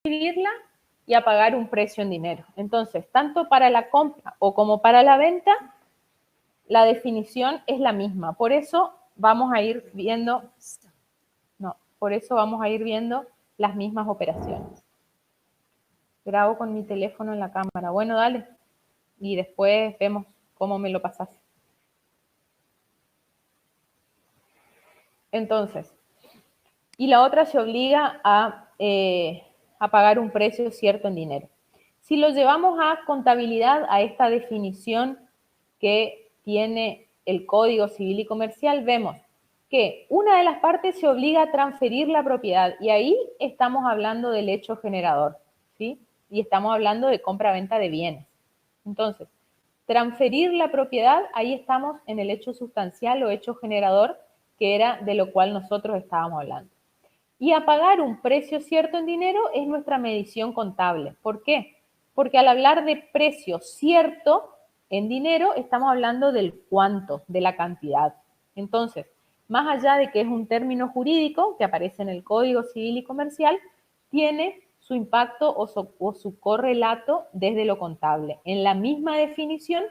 transferirla y a pagar un precio en dinero. Entonces, tanto para la compra o como para la venta, la definición es la misma. Por eso vamos a ir viendo, las mismas operaciones. Grabo con mi teléfono en la cámara. Bueno, dale. Y después vemos cómo me lo pasas. Entonces, y la otra se obliga a pagar un precio cierto en dinero. Si lo llevamos a contabilidad, a esta definición que tiene el Código Civil y Comercial, vemos que una de las partes se obliga a transferir la propiedad y ahí estamos hablando del hecho generador, ¿sí? Y estamos hablando de compra-venta de bienes. Entonces, transferir la propiedad, ahí estamos en el hecho sustancial o hecho generador, que era de lo cual nosotros estábamos hablando. Y a pagar un precio cierto en dinero es nuestra medición contable. ¿Por qué? Porque al hablar de precio cierto en dinero, estamos hablando del cuánto, de la cantidad. Entonces, más allá de que es un término jurídico que aparece en el Código Civil y Comercial, tiene su impacto o su correlato desde lo contable. En la misma definición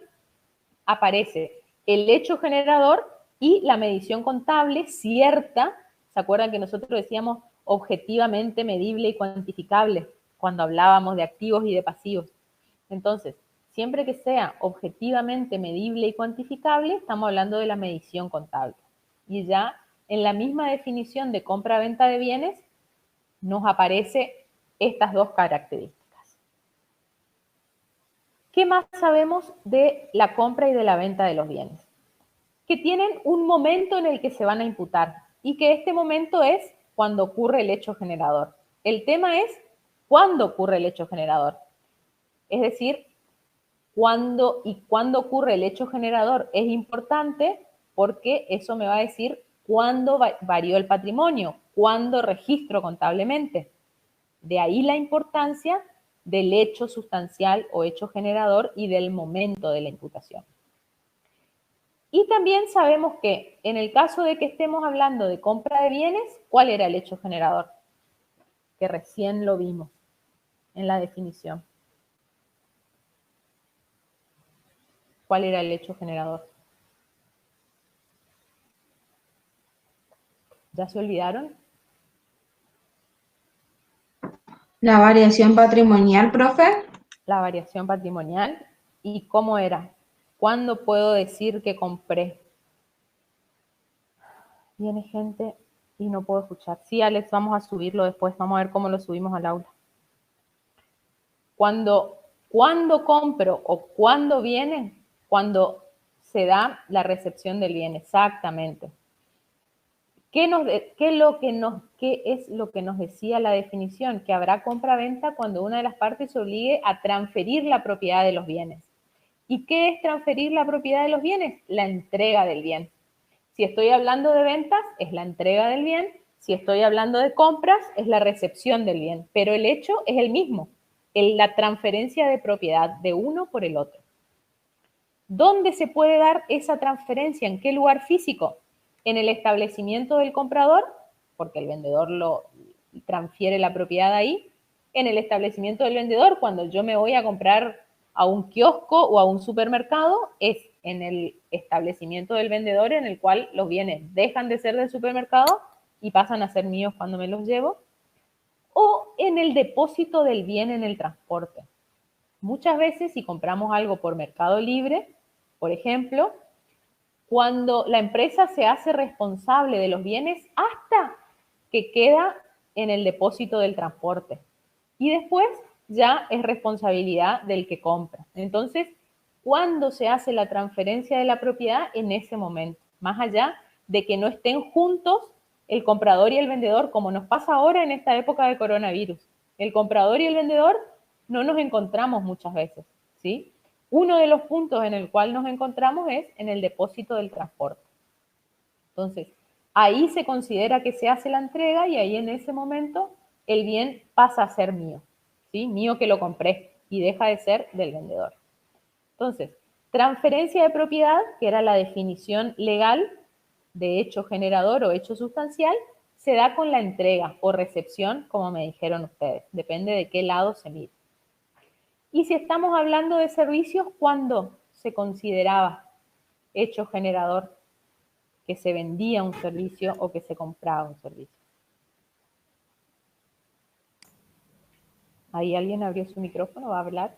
aparece el hecho generador y la medición contable cierta. ¿Se acuerdan que nosotros decíamos objetivamente medible y cuantificable cuando hablábamos de activos y de pasivos? Entonces, siempre que sea objetivamente medible y cuantificable, estamos hablando de la medición contable. Y ya en la misma definición de compra-venta de bienes nos aparece estas dos características. ¿Qué más sabemos de la compra y de la venta de los bienes? Que tienen un momento en el que se van a imputar y que este momento es cuando ocurre el hecho generador. El tema es cuándo ocurre el hecho generador. Es decir, cuándo ocurre el hecho generador es importante porque eso me va a decir cuándo varió el patrimonio, cuándo registro contablemente. De ahí la importancia del hecho sustancial o hecho generador y del momento de la imputación. Y también sabemos que en el caso de que estemos hablando de compra de bienes, ¿cuál era el hecho generador? Que recién lo vimos en la definición. ¿Cuál era el hecho generador? ¿Ya se olvidaron? La variación patrimonial, profe. La variación patrimonial. ¿Y cómo era? ¿Cuándo puedo decir que compré? Viene gente y no puedo escuchar. Sí, Alex, vamos a subirlo después. Vamos a ver cómo lo subimos al aula. Cuando compro o cuándo viene, cuando se da la recepción del bien, exactamente. ¿Qué es lo que nos decía la definición? Que habrá compra-venta cuando una de las partes se obligue a transferir la propiedad de los bienes. ¿Y qué es transferir la propiedad de los bienes? La entrega del bien. Si estoy hablando de ventas, es la entrega del bien. Si estoy hablando de compras, es la recepción del bien. Pero el hecho es el mismo, la transferencia de propiedad de uno por el otro. ¿Dónde se puede dar esa transferencia? ¿En qué lugar físico? En el establecimiento del comprador, porque el vendedor lo transfiere la propiedad ahí. En el establecimiento del vendedor, cuando yo me voy a comprar a un kiosco o a un supermercado, es en el establecimiento del vendedor en el cual los bienes dejan de ser del supermercado y pasan a ser míos cuando me los llevo, o en el depósito del bien en el transporte. Muchas veces, si compramos algo por Mercado Libre, por ejemplo, cuando la empresa se hace responsable de los bienes hasta que queda en el depósito del transporte. Y después ya es responsabilidad del que compra. Entonces, ¿cuándo se hace la transferencia de la propiedad? En ese momento. Más allá de que no estén juntos el comprador y el vendedor, como nos pasa ahora en esta época de coronavirus. El comprador y el vendedor no nos encontramos muchas veces, ¿sí? Uno de los puntos en el cual nos encontramos es en el depósito del transporte. Entonces, ahí se considera que se hace la entrega y ahí en ese momento el bien pasa a ser mío, ¿sí? Mío que lo compré y deja de ser del vendedor. Entonces, transferencia de propiedad, que era la definición legal de hecho generador o hecho sustancial, se da con la entrega o recepción, como me dijeron ustedes. Depende de qué lado se mire. Y si estamos hablando de servicios, ¿cuándo se consideraba hecho generador que se vendía un servicio o que se compraba un servicio? ¿Ahí alguien abrió su micrófono? ¿Va a hablar?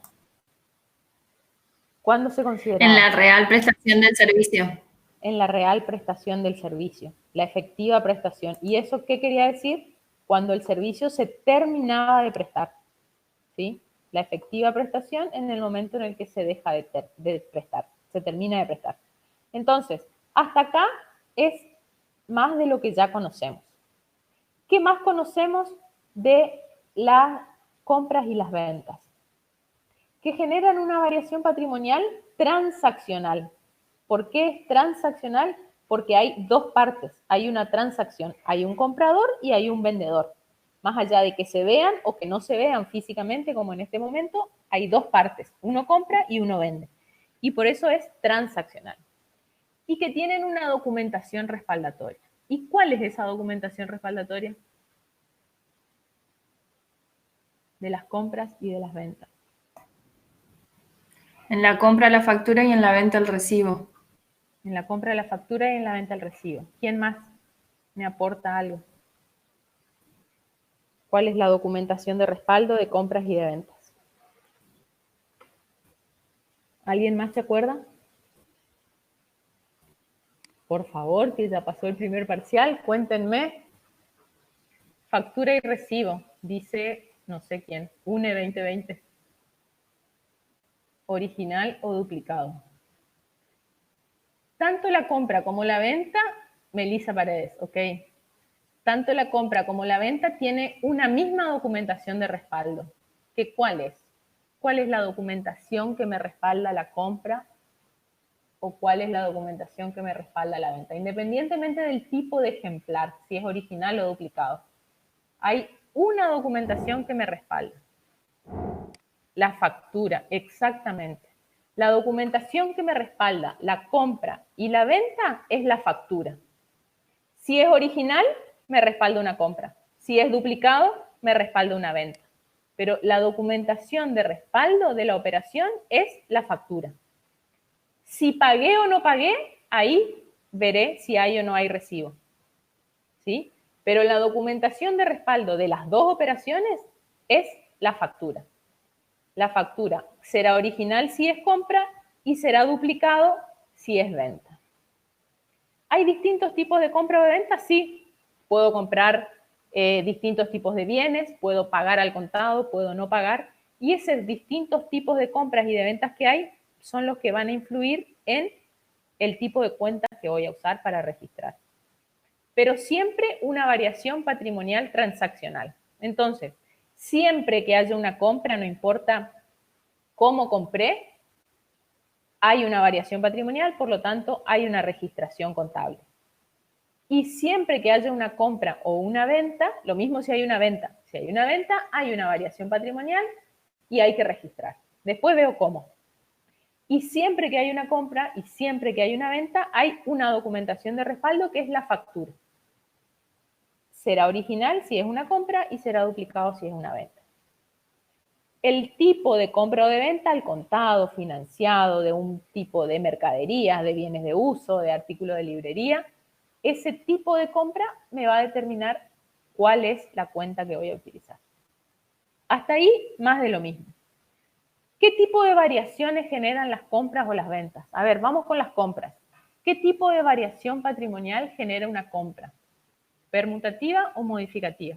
¿Cuándo se consideraba? En la real prestación del servicio. En la real prestación del servicio, la efectiva prestación. ¿Y eso qué quería decir? Cuando el servicio se terminaba de prestar, ¿sí? La efectiva prestación en el momento en el que se deja de prestar, se termina de prestar. Entonces, hasta acá es más de lo que ya conocemos. ¿Qué más conocemos de las compras y las ventas? Que generan una variación patrimonial transaccional. ¿Por qué es transaccional? Porque hay dos partes, hay una transacción, hay un comprador y hay un vendedor. Más allá de que se vean o que no se vean físicamente, como en este momento, hay dos partes, uno compra y uno vende. Y por eso es transaccional. Y que tienen una documentación respaldatoria. ¿Y cuál es esa documentación respaldatoria? De las compras y de las ventas. En la compra la factura y en la venta el recibo. En la compra de la factura y en la venta del recibo. ¿Quién más me aporta algo? ¿Cuál es la documentación de respaldo de compras y de ventas? ¿Alguien más se acuerda? Por favor, que ya pasó el primer parcial, cuéntenme. Factura y recibo, dice no sé quién, UNE 2020. Original o duplicado. Tanto la compra como la venta, Melissa Paredes, ok. Tanto la compra como la venta tiene una misma documentación de respaldo. ¿Qué cuál es? ¿Cuál es la documentación que me respalda la compra o cuál es la documentación que me respalda la venta? Independientemente del tipo de ejemplar, si es original o duplicado. Hay una documentación que me respalda. La factura, exactamente. La documentación que me respalda la compra y la venta es la factura. Si es original, me respalda una compra. Si es duplicado, me respalda una venta. Pero la documentación de respaldo de la operación es la factura. Si pagué o no pagué, ahí veré si hay o no hay recibo. ¿Sí? Pero la documentación de respaldo de las dos operaciones es la factura. La factura será original si es compra y será duplicado si es venta. ¿Hay distintos tipos de compra o de venta? Sí. Puedo comprar distintos tipos de bienes, puedo pagar al contado, puedo no pagar. Y esos distintos tipos de compras y de ventas que hay son los que van a influir en el tipo de cuentas que voy a usar para registrar. Pero siempre una variación patrimonial transaccional. Entonces, siempre que haya una compra, no importa cómo compré, hay una variación patrimonial, por lo tanto, hay una registración contable. Y siempre que haya una compra o una venta, lo mismo si hay una venta. Si hay una venta, hay una variación patrimonial y hay que registrar. Después veo cómo. Y siempre que hay una compra y siempre que hay una venta, hay una documentación de respaldo que es la factura. Será original si es una compra y será duplicado si es una venta. El tipo de compra o de venta, al contado, financiado, de un tipo de mercaderías, de bienes de uso, de artículos de librería, ese tipo de compra me va a determinar cuál es la cuenta que voy a utilizar. Hasta ahí, más de lo mismo. ¿Qué tipo de variaciones generan las compras o las ventas? A ver, vamos con las compras. ¿Qué tipo de variación patrimonial genera una compra? ¿Permutativa o modificativa?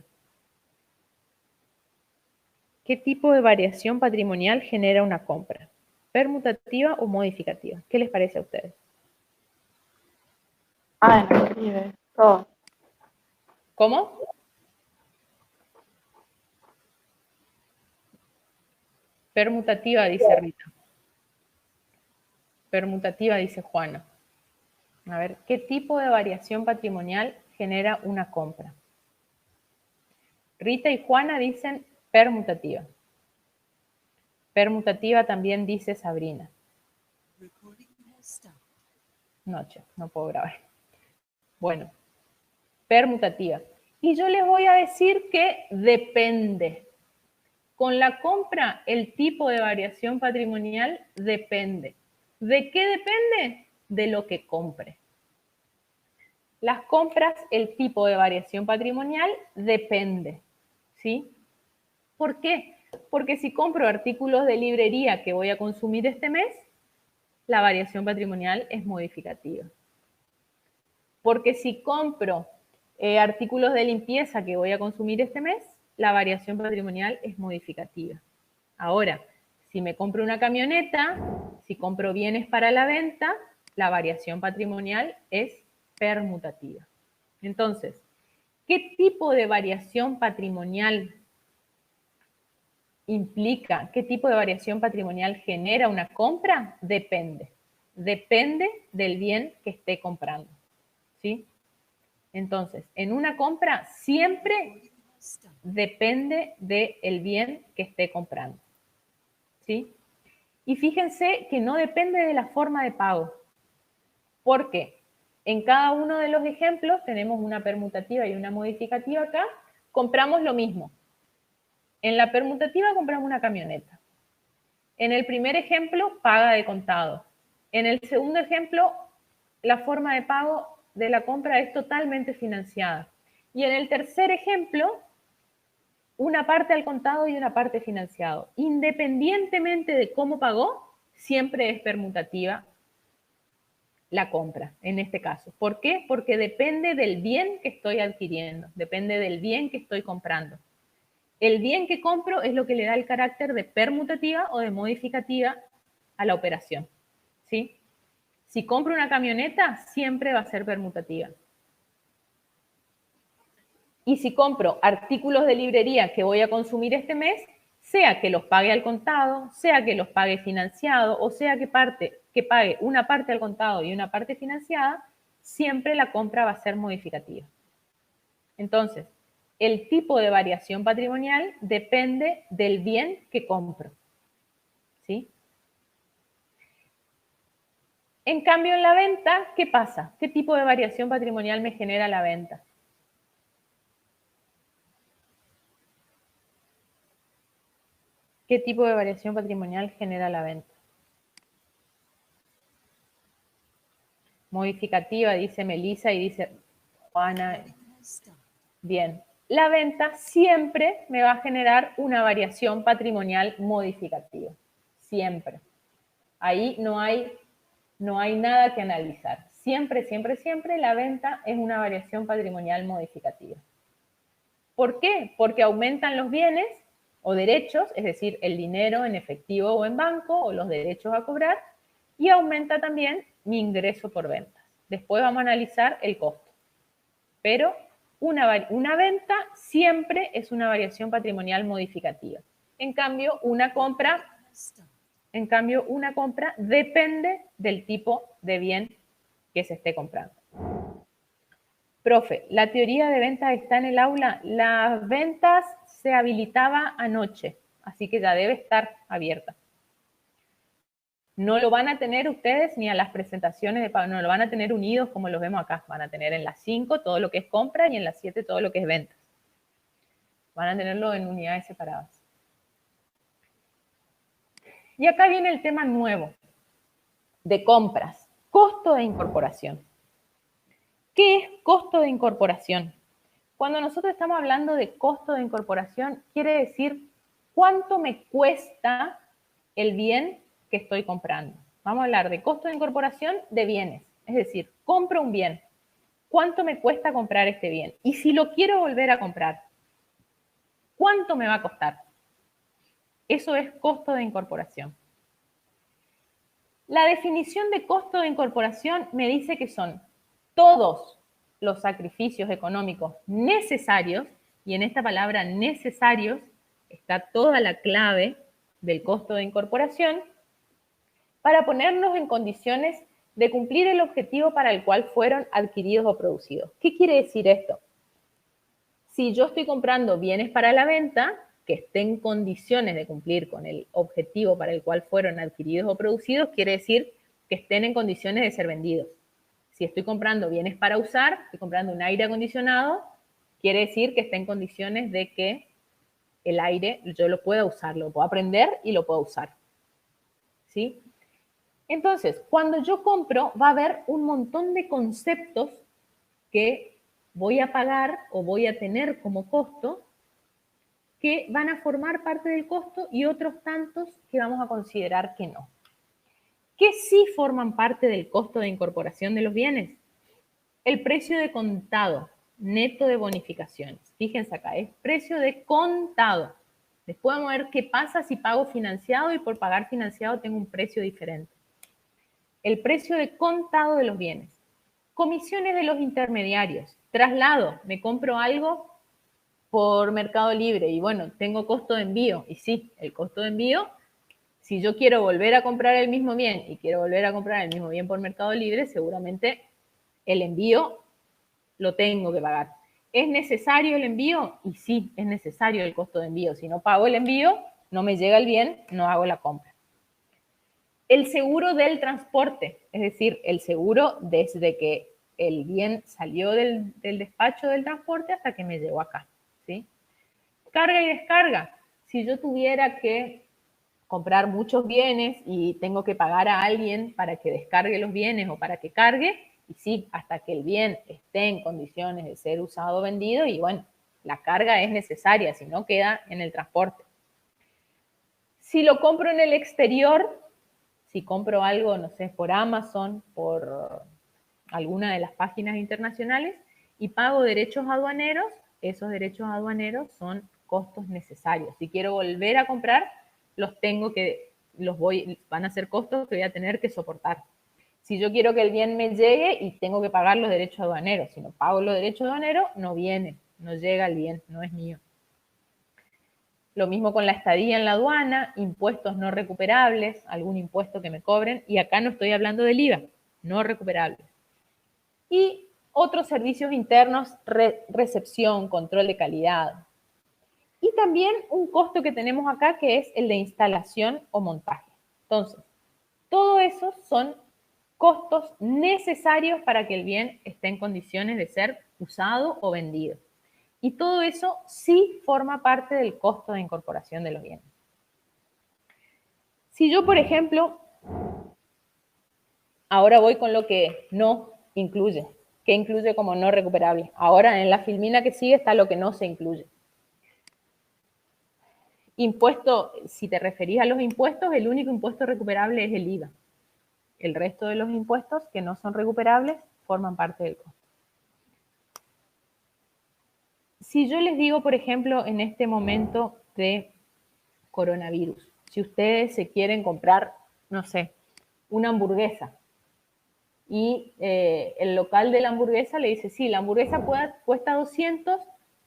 ¿Qué tipo de variación patrimonial genera una compra? ¿Permutativa o modificativa? ¿Qué les parece a ustedes? Ah, no escribe. Todo. ¿Cómo? Permutativa, dice Rita. Permutativa, dice Juana. A ver, ¿qué tipo de variación patrimonial genera una compra? Rita y Juana dicen permutativa. Permutativa también dice Sabrina. No, che, no puedo grabar. Bueno, permutativa. Y yo les voy a decir que depende. Con la compra, el tipo de variación patrimonial depende. ¿De qué depende? De lo que compre. Las compras, el tipo de variación patrimonial depende, ¿sí? ¿Por qué? Porque si compro artículos de librería que voy a consumir este mes, la variación patrimonial es modificativa. Porque si compro artículos de limpieza que voy a consumir este mes, la variación patrimonial es modificativa. Ahora, si me compro una camioneta, si compro bienes para la venta, la variación patrimonial es permutativa. Entonces, ¿qué tipo de variación patrimonial implica? ¿Qué tipo de variación patrimonial genera una compra? Depende. Depende del bien que esté comprando, ¿sí? Entonces, en una compra siempre depende del bien que esté comprando, ¿sí? Y fíjense que no depende de la forma de pago. ¿Por qué? En cada uno de los ejemplos tenemos una permutativa y una modificativa acá. Compramos lo mismo. En la permutativa compramos una camioneta. En el primer ejemplo, paga de contado. En el segundo ejemplo, la forma de pago de la compra es totalmente financiada. Y en el tercer ejemplo, una parte al contado y una parte financiado. Independientemente de cómo pagó, siempre es permutativa la compra, en este caso. ¿Por qué? Porque depende del bien que estoy adquiriendo, depende del bien que estoy comprando. El bien que compro es lo que le da el carácter de permutativa o de modificativa a la operación, ¿sí? Si compro una camioneta, siempre va a ser permutativa. Y si compro artículos de librería que voy a consumir este mes, sea que los pague al contado, sea que los pague financiado, o sea que pague una parte al contado y una parte financiada, siempre la compra va a ser modificativa. Entonces, el tipo de variación patrimonial depende del bien que compro, ¿sí? En cambio, en la venta, ¿qué pasa? ¿Qué tipo de variación patrimonial me genera la venta? ¿Qué tipo de variación patrimonial genera la venta? Modificativa, dice Melissa y dice Juana. Bien, la venta siempre me va a generar una variación patrimonial modificativa. Siempre. Ahí no hay nada que analizar. Siempre, siempre, siempre la venta es una variación patrimonial modificativa. ¿Por qué? Porque aumentan los bienes o derechos, es decir, el dinero en efectivo o en banco o los derechos a cobrar, y aumenta también mi ingreso por ventas. Después vamos a analizar el costo. Pero una venta siempre es una variación patrimonial modificativa. En cambio, una compra depende del tipo de bien que se esté comprando. Profe, la teoría de ventas está en el aula. Las ventas se habilitaba anoche, así que ya debe estar abierta. No lo van a tener ustedes ni a las presentaciones de pago, no lo van a tener unidos como los vemos acá. Van a tener en las 5 todo lo que es compra y en las 7 todo lo que es ventas. Van a tenerlo en unidades separadas. Y acá viene el tema nuevo de compras, costo de incorporación. ¿Qué es costo de incorporación? Cuando nosotros estamos hablando de costo de incorporación, quiere decir cuánto me cuesta el bien que estoy comprando. Vamos a hablar de costo de incorporación de bienes, es decir, compro un bien. ¿Cuánto me cuesta comprar este bien? Y si lo quiero volver a comprar, ¿cuánto me va a costar? Eso es costo de incorporación. La definición de costo de incorporación me dice que son todos los sacrificios económicos necesarios, y en esta palabra necesarios está toda la clave del costo de incorporación, para ponernos en condiciones de cumplir el objetivo para el cual fueron adquiridos o producidos. ¿Qué quiere decir esto? Si yo estoy comprando bienes para la venta, que estén en condiciones de cumplir con el objetivo para el cual fueron adquiridos o producidos, quiere decir que estén en condiciones de ser vendidos. Si estoy comprando bienes para usar, estoy comprando un aire acondicionado, quiere decir que está en condiciones de que el aire yo lo pueda usar, lo puedo aprender y lo puedo usar. ¿Sí? Entonces, cuando yo compro, va a haber un montón de conceptos que voy a pagar o voy a tener como costo que van a formar parte del costo y otros tantos que vamos a considerar que no. ¿Qué sí forman parte del costo de incorporación de los bienes? El precio de contado, neto de bonificaciones. Fíjense acá, es precio de contado. Después vamos a ver qué pasa si pago financiado y por pagar financiado tengo un precio diferente. El precio de contado de los bienes. Comisiones de los intermediarios. Traslado, me compro algo por Mercado Libre y bueno, tengo costo de envío. Y sí, el costo de envío, si yo quiero volver a comprar el mismo bien y quiero volver a comprar el mismo bien por Mercado Libre, seguramente el envío lo tengo que pagar. ¿Es necesario el envío? Y sí, es necesario el costo de envío. Si no pago el envío, no me llega el bien, no hago la compra. El seguro del transporte, es decir, el seguro desde que el bien salió del despacho del transporte hasta que me llegó acá, ¿sí? Carga y descarga. Si yo tuviera que comprar muchos bienes y tengo que pagar a alguien para que descargue los bienes o para que cargue, y sí, hasta que el bien esté en condiciones de ser usado o vendido, y bueno, la carga es necesaria, si no queda en el transporte. Si lo compro en el exterior, si compro algo, no sé, por Amazon, por alguna de las páginas internacionales, y pago derechos aduaneros, esos derechos aduaneros son costos necesarios. Si quiero volver a comprar, van a ser costos que voy a tener que soportar. Si yo quiero que el bien me llegue y tengo que pagar los derechos aduaneros, si no pago los derechos aduaneros, no viene, no llega el bien, no es mío. Lo mismo con la estadía en la aduana, impuestos no recuperables, algún impuesto que me cobren, y acá no estoy hablando del IVA, no recuperables. Y otros servicios internos, recepción, control de calidad. Y también un costo que tenemos acá que es el de instalación o montaje. Entonces, todo eso son costos necesarios para que el bien esté en condiciones de ser usado o vendido. Y todo eso sí forma parte del costo de incorporación de los bienes. Si yo, por ejemplo, ahora voy con lo que no incluye, que incluye como no recuperable. Ahora en la filmina que sigue está lo que no se incluye. Impuesto, si te referís a los impuestos, el único impuesto recuperable es el IVA. El resto de los impuestos que no son recuperables forman parte del costo. Si yo les digo, por ejemplo, en este momento de coronavirus, si ustedes se quieren comprar, no sé, una hamburguesa y el local de la hamburguesa le dice, sí, la hamburguesa cuesta 200,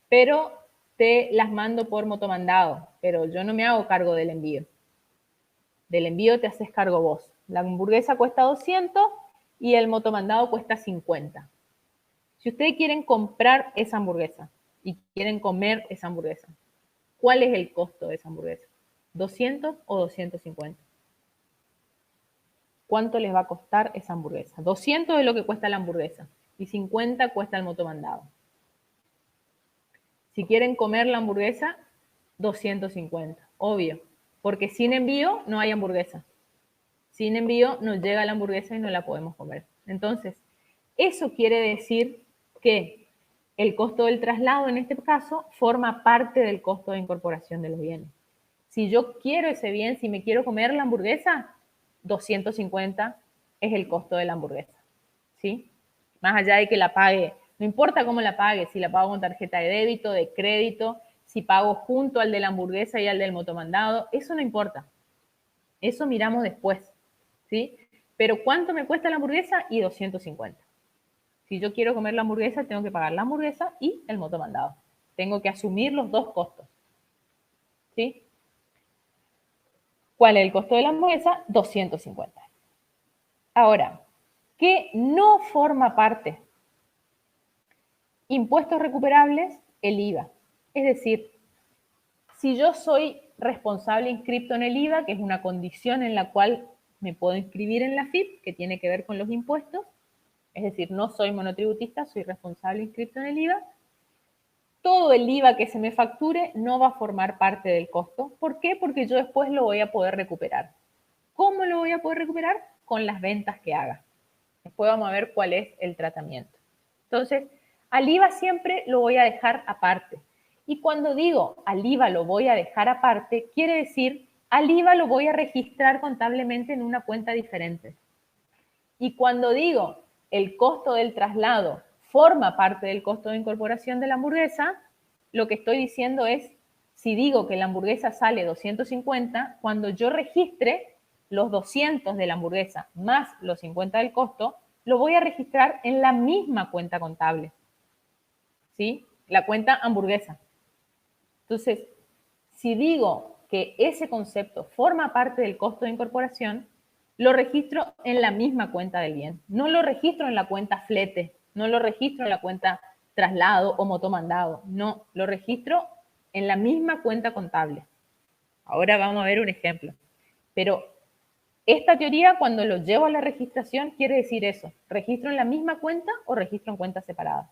pero te las mando por motomandado, pero yo no me hago cargo del envío. Del envío te haces cargo vos. La hamburguesa cuesta 200 y el motomandado cuesta 50. Si ustedes quieren comprar esa hamburguesa y quieren comer esa hamburguesa, ¿cuál es el costo de esa hamburguesa? ¿200 o 250? ¿Cuánto les va a costar esa hamburguesa? 200 es lo que cuesta la hamburguesa y 50 cuesta el motomandado. Si quieren comer la hamburguesa, 250, obvio, porque sin envío no hay hamburguesa. Sin envío nos llega la hamburguesa y no la podemos comer. Entonces, eso quiere decir que el costo del traslado, en este caso, forma parte del costo de incorporación de los bienes. Si yo quiero ese bien, si me quiero comer la hamburguesa, 250 es el costo de la hamburguesa, ¿sí? Más allá de que la pague, no importa cómo la pague, si la pago con tarjeta de débito, de crédito, si pago junto al de la hamburguesa y al del motomandado, eso no importa. Eso miramos después, ¿sí? Pero ¿cuánto me cuesta la hamburguesa? Y 250. Si yo quiero comer la hamburguesa, tengo que pagar la hamburguesa y el motomandado. Tengo que asumir los dos costos, ¿sí? ¿Cuál es el costo de la hamburguesa? 250. Ahora, ¿qué no forma parte? Impuestos recuperables, el IVA. Es decir, si yo soy responsable inscripto en el IVA, que es una condición en la cual me puedo inscribir en la AFIP, que tiene que ver con los impuestos, es decir, no soy monotributista, soy responsable inscripto en el IVA, todo el IVA que se me facture no va a formar parte del costo. ¿Por qué? Porque yo después lo voy a poder recuperar. ¿Cómo lo voy a poder recuperar? Con las ventas que haga. Después vamos a ver cuál es el tratamiento. Entonces, al IVA siempre lo voy a dejar aparte. Y cuando digo al IVA lo voy a dejar aparte, quiere decir al IVA lo voy a registrar contablemente en una cuenta diferente. Y cuando digo el costo del traslado forma parte del costo de incorporación de la hamburguesa, lo que estoy diciendo es, si digo que la hamburguesa sale 250, cuando yo registre los 200 de la hamburguesa más los 50 del costo, lo voy a registrar en la misma cuenta contable. ¿Sí? La cuenta hamburguesa. Entonces, si digo que ese concepto forma parte del costo de incorporación, lo registro en la misma cuenta del bien. No lo registro en la cuenta flete, no lo registro en la cuenta traslado o motomandado. No, lo registro en la misma cuenta contable. Ahora vamos a ver un ejemplo. Pero esta teoría, cuando lo llevo a la registración, quiere decir eso. ¿Registro en la misma cuenta o registro en cuentas separadas?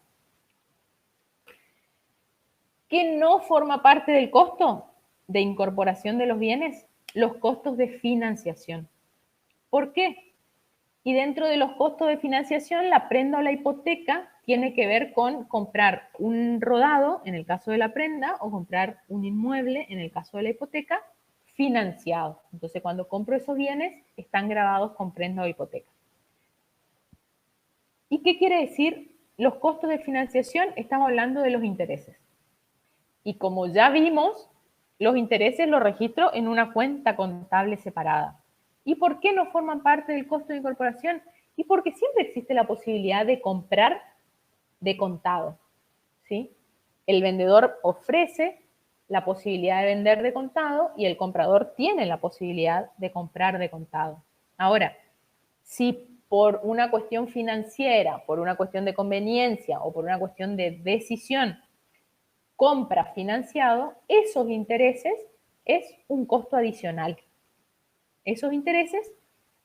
¿Qué no forma parte del costo de incorporación de los bienes? Los costos de financiación. ¿Por qué? Y dentro de los costos de financiación, la prenda o la hipoteca tiene que ver con comprar un rodado, en el caso de la prenda, o comprar un inmueble, en el caso de la hipoteca, financiado. Entonces, cuando compro esos bienes, están grabados con prenda o hipoteca. ¿Y qué quiere decir los costos de financiación? Estamos hablando de los intereses. Y como ya vimos, los intereses los registro en una cuenta contable separada. ¿Y por qué no forman parte del costo de incorporación? Y porque siempre existe la posibilidad de comprar de contado, ¿sí? El vendedor ofrece la posibilidad de vender de contado y el comprador tiene la posibilidad de comprar de contado. Ahora, si por una cuestión financiera, por una cuestión de conveniencia o por una cuestión de decisión compra financiado, esos intereses es un costo adicional. Esos intereses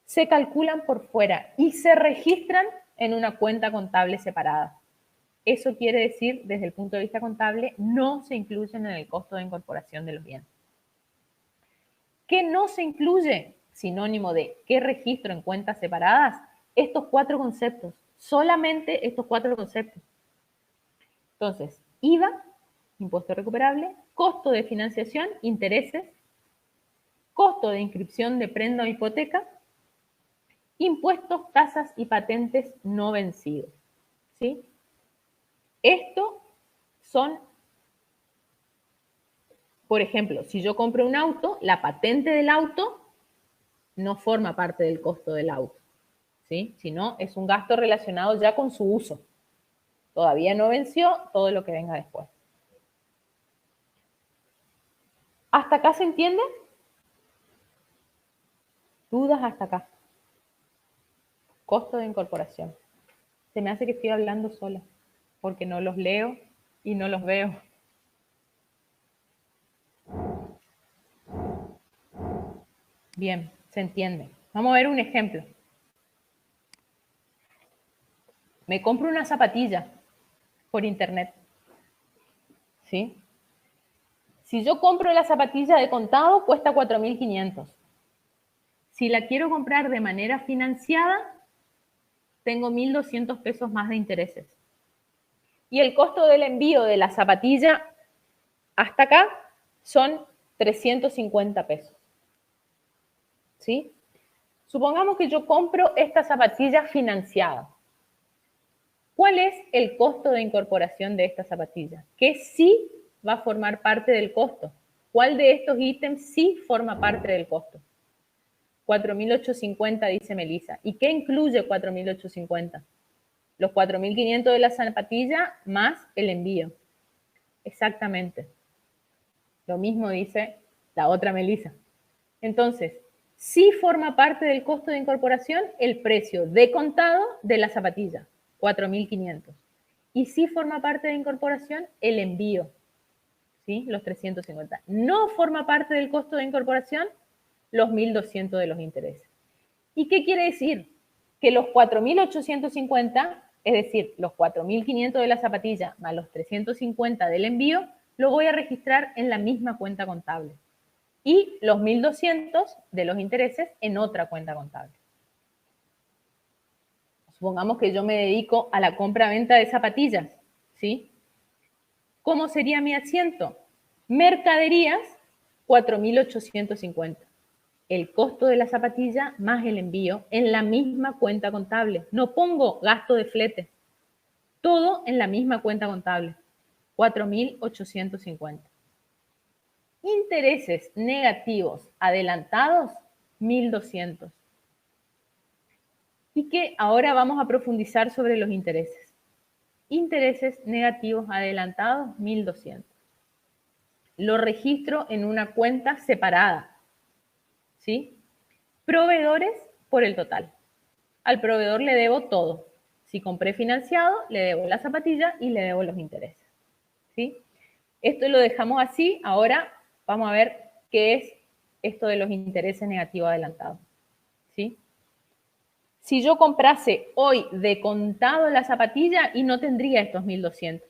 se calculan por fuera y se registran en una cuenta contable separada. Eso quiere decir, desde el punto de vista contable, no se incluyen en el costo de incorporación de los bienes. ¿Qué no se incluye? Sinónimo de ¿qué registro en cuentas separadas? Estos 4 conceptos, solamente estos 4 conceptos. Entonces, IVA, impuesto recuperable, costo de financiación, intereses, costo de inscripción de prenda o hipoteca, impuestos, tasas y patentes no vencidos. ¿Sí? Esto son, por ejemplo, si yo compro un auto, la patente del auto no forma parte del costo del auto, ¿sí? Sino es un gasto relacionado ya con su uso. Todavía no venció, todo lo que venga después. ¿Hasta acá se entiende? ¿Dudas hasta acá? Costo de incorporación. Se me hace que estoy hablando sola, porque no los leo y no los veo. Bien, se entiende. Vamos a ver un ejemplo. Me compro una zapatilla por internet. ¿Sí? Si yo compro la zapatilla de contado, cuesta 4.500. Si la quiero comprar de manera financiada, tengo 1.200 pesos más de intereses. Y el costo del envío de la zapatilla hasta acá son 350 pesos. ¿Sí? Supongamos que yo compro esta zapatilla financiada. ¿Cuál es el costo de incorporación de esta zapatilla? ¿Qué sí va a formar parte del costo? ¿Cuál de estos ítems sí forma parte del costo? 4.850, dice Melissa. ¿Y qué incluye 4.850? Los 4.500 de la zapatilla más el envío. Exactamente. Lo mismo dice la otra Melissa. Entonces, sí forma parte del costo de incorporación el precio de contado de la zapatilla, 4.500. Y sí forma parte de incorporación el envío, ¿sí? Los 350. No forma parte del costo de incorporación los 1.200 de los intereses. ¿Y qué quiere decir? Que los 4.850 es decir, los 4.500 de la zapatilla más los 350 del envío, lo voy a registrar en la misma cuenta contable. Y los 1.200 de los intereses en otra cuenta contable. Supongamos que yo me dedico a la compra-venta de zapatillas, ¿sí? ¿Cómo sería mi asiento? Mercaderías, 4.850. El costo de la zapatilla más el envío en la misma cuenta contable. No pongo gasto de flete. Todo en la misma cuenta contable. 4.850. Intereses negativos adelantados, 1.200. Y que ahora vamos a profundizar sobre los intereses. Intereses negativos adelantados, 1.200. Lo registro en una cuenta separada. ¿Sí? Proveedores por el total. Al proveedor le debo todo. Si compré financiado, le debo la zapatilla y le debo los intereses. ¿Sí? Esto lo dejamos así. Ahora vamos a ver qué es esto de los intereses negativos adelantados. ¿Sí? Si yo comprase hoy de contado la zapatilla y no tendría estos 1.200.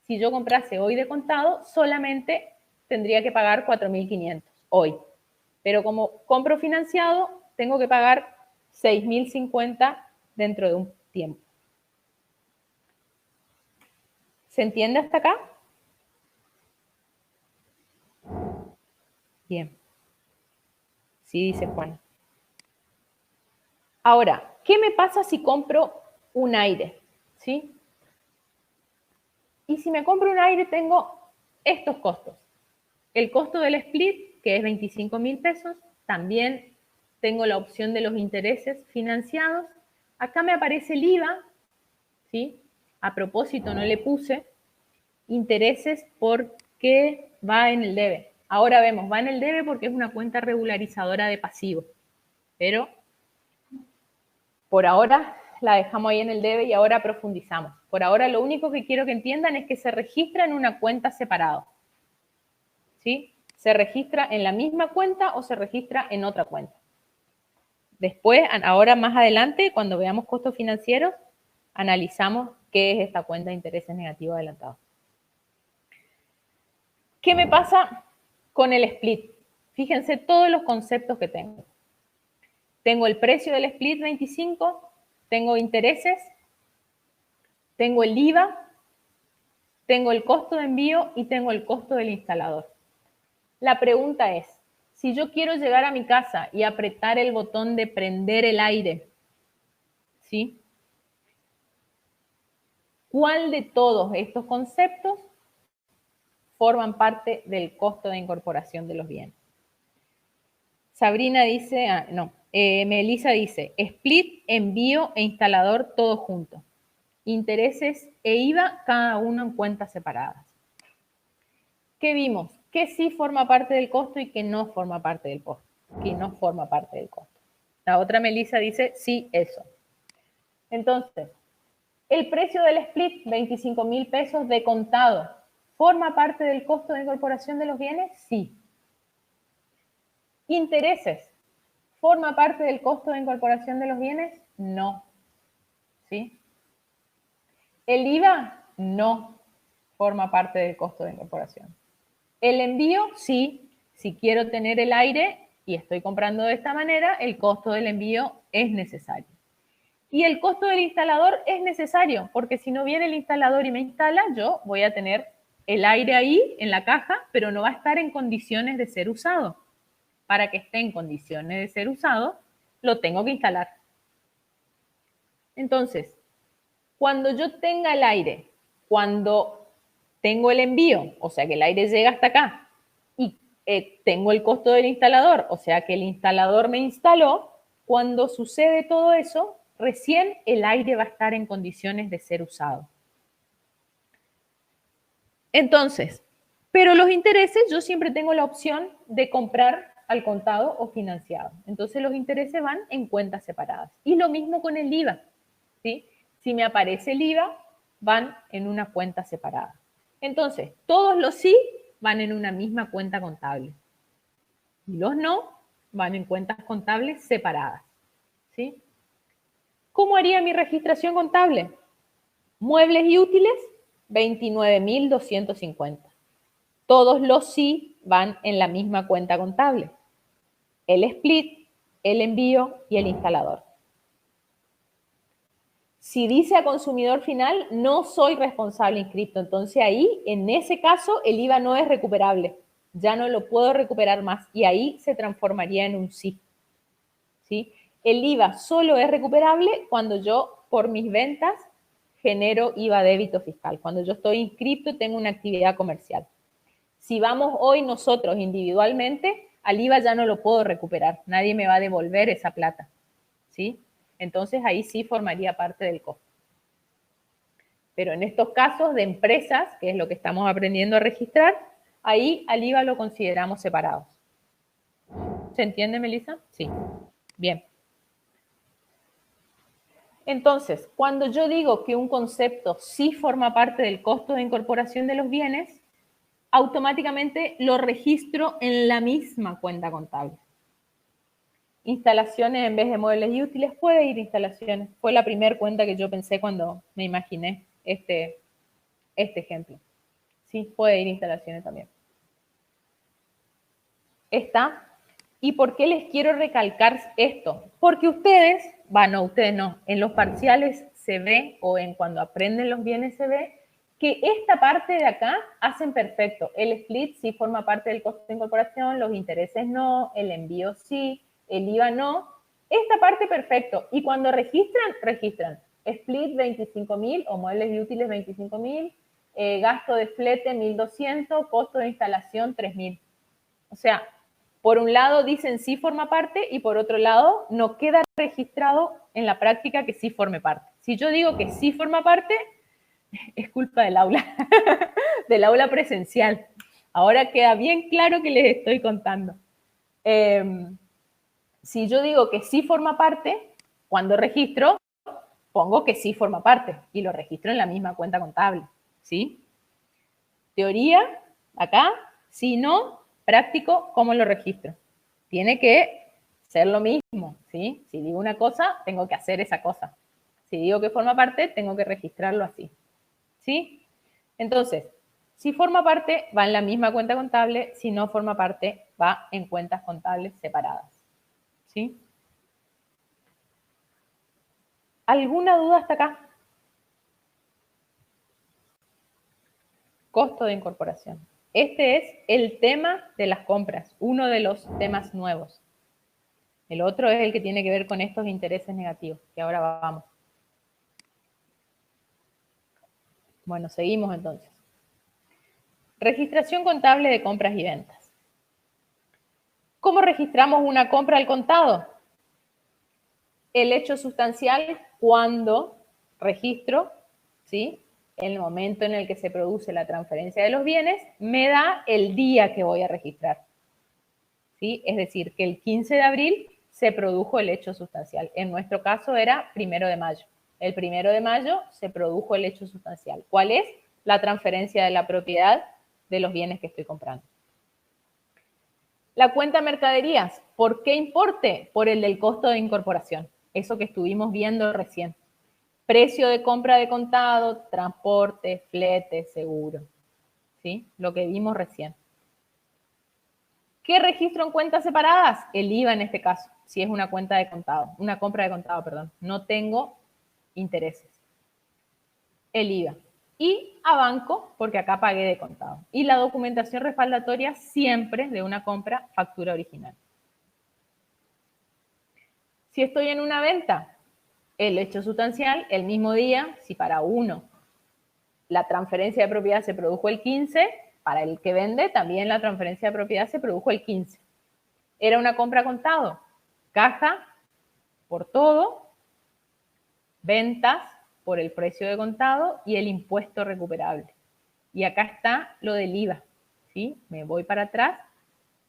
Si yo comprase hoy de contado, solamente tendría que pagar 4.500 hoy. Pero como compro financiado, tengo que pagar 6.050 dentro de un tiempo. ¿Se entiende hasta acá? Bien. Sí, dice Juan. Ahora, ¿qué me pasa si compro un aire? ¿Sí? Y si me compro un aire, tengo estos costos. El costo del split, que es 25.000 pesos. También tengo la opción de los intereses financiados. Acá me aparece el IVA, ¿sí? A propósito, no le puse intereses porque va en el debe. Ahora vemos, va en el debe porque es una cuenta regularizadora de pasivos. Pero por ahora la dejamos ahí en el debe y ahora profundizamos. Por ahora lo único que quiero que entiendan es que se registra en una cuenta separada. ¿Sí? Se registra en la misma cuenta o se registra en otra cuenta. Después, ahora más adelante, cuando veamos costos financieros, analizamos qué es esta cuenta de intereses negativos adelantados. ¿Qué me pasa con el split? Fíjense todos los conceptos que tengo. Tengo el precio del split 25, tengo intereses, tengo el IVA, tengo el costo de envío y tengo el costo del instalador. La pregunta es, si yo quiero llegar a mi casa y apretar el botón de prender el aire, ¿sí? ¿Cuál de todos estos conceptos forman parte del costo de incorporación de los bienes? Sabrina dice, Melissa dice, split, envío e instalador todo junto. Intereses e IVA, cada uno en cuentas separadas. ¿Qué vimos? Que sí forma parte del costo y que no forma parte del costo. Que no forma parte del costo. La otra Melissa dice, sí, eso. Entonces, el precio del split, 25.000 pesos de contado, ¿forma parte del costo de incorporación de los bienes? Sí. Intereses, ¿forma parte del costo de incorporación de los bienes? No. ¿Sí? El IVA no forma parte del costo de incorporación. El envío, sí. Si quiero tener el aire y estoy comprando de esta manera, el costo del envío es necesario. Y el costo del instalador es necesario, porque si no viene el instalador y me instala, yo voy a tener el aire ahí en la caja, pero no va a estar en condiciones de ser usado. Para que esté en condiciones de ser usado, lo tengo que instalar. Entonces, cuando yo tenga el aire, cuando tengo el envío, o sea que el aire llega hasta acá, y tengo el costo del instalador, o sea que el instalador me instaló, cuando sucede todo eso, recién el aire va a estar en condiciones de ser usado. Entonces, pero los intereses, yo siempre tengo la opción de comprar al contado o financiado. Entonces los intereses van en cuentas separadas. Y lo mismo con el IVA, ¿sí? Si me aparece el IVA, van en una cuenta separada. Entonces, todos los sí van en una misma cuenta contable. Y los no van en cuentas contables separadas, ¿sí? ¿Cómo haría mi registración contable? Muebles y útiles, 29.250. Todos los sí van en la misma cuenta contable. El split, el envío y el instalador. Si dice a consumidor final, no soy responsable inscripto. Entonces ahí, en ese caso, el IVA no es recuperable. Ya no lo puedo recuperar más y ahí se transformaría en un sí. ¿Sí? El IVA solo es recuperable cuando yo, por mis ventas, genero IVA débito fiscal. Cuando yo estoy inscripto y tengo una actividad comercial. Si vamos hoy nosotros individualmente, al IVA ya no lo puedo recuperar. Nadie me va a devolver esa plata. ¿Sí? Entonces ahí sí formaría parte del costo. Pero en estos casos de empresas, que es lo que estamos aprendiendo a registrar, ahí al IVA lo consideramos separados. ¿Se entiende, Melissa? Sí. Bien. Entonces, cuando yo digo que un concepto sí forma parte del costo de incorporación de los bienes, automáticamente lo registro en la misma cuenta contable. Instalaciones en vez de muebles y útiles, puede ir instalaciones. Fue la primera cuenta que yo pensé cuando me imaginé este ejemplo. Sí, puede ir instalaciones también. ¿Está? ¿Y por qué les quiero recalcar esto? Porque ustedes no, en los parciales se ve, o en cuando aprenden los bienes se ve, que esta parte de acá hacen perfecto. El split sí forma parte del costo de incorporación, los intereses no, el envío sí, el IVA no. Esta parte perfecto. Y cuando registran split 25.000 o muebles y útiles 25.000, gasto de flete 1.200, costo de instalación 3.000. O sea, por un lado dicen sí forma parte y por otro lado no queda registrado en la práctica que sí forme parte. Si yo digo que sí forma parte, es culpa del aula, del aula presencial. Ahora queda bien claro que les estoy contando. Si yo digo que sí forma parte, cuando registro, pongo que sí forma parte y lo registro en la misma cuenta contable, ¿sí? Teoría, acá, si no, práctico, ¿cómo lo registro? Tiene que ser lo mismo, ¿sí? Si digo una cosa, tengo que hacer esa cosa. Si digo que forma parte, tengo que registrarlo así, ¿sí? Entonces, si forma parte, va en la misma cuenta contable. Si no forma parte, va en cuentas contables separadas, ¿sí? ¿Alguna duda hasta acá? Costo de incorporación. Este es el tema de las compras, uno de los temas nuevos. El otro es el que tiene que ver con estos intereses negativos, que ahora vamos. Bueno, seguimos entonces. Registración contable de compras y ventas. ¿Cómo registramos una compra al contado? El hecho sustancial cuando registro, ¿sí? El momento en el que se produce la transferencia de los bienes, me da el día que voy a registrar, ¿sí? Es decir, que el 15 de abril se produjo el hecho sustancial. En nuestro caso era 1 de mayo. El 1 de mayo se produjo el hecho sustancial. ¿Cuál es? La transferencia de la propiedad de los bienes que estoy comprando. La cuenta mercaderías, ¿por qué importe? Por el del costo de incorporación. Eso que estuvimos viendo recién. Precio de compra de contado, transporte, flete, seguro. ¿Sí? Lo que vimos recién. ¿Qué registro en cuentas separadas? El IVA en este caso, si es una cuenta de contado, una compra de contado, perdón. No tengo intereses. El IVA. Y a banco, porque acá pagué de contado. Y la documentación respaldatoria siempre de una compra, factura original. Si estoy en una venta, el hecho sustancial, el mismo día, si para uno la transferencia de propiedad se produjo el 15, para el que vende también la transferencia de propiedad se produjo el 15. Era una compra a contado, caja por todo, ventas por el precio de contado y el impuesto recuperable. Y acá está lo del IVA, ¿sí? Me voy para atrás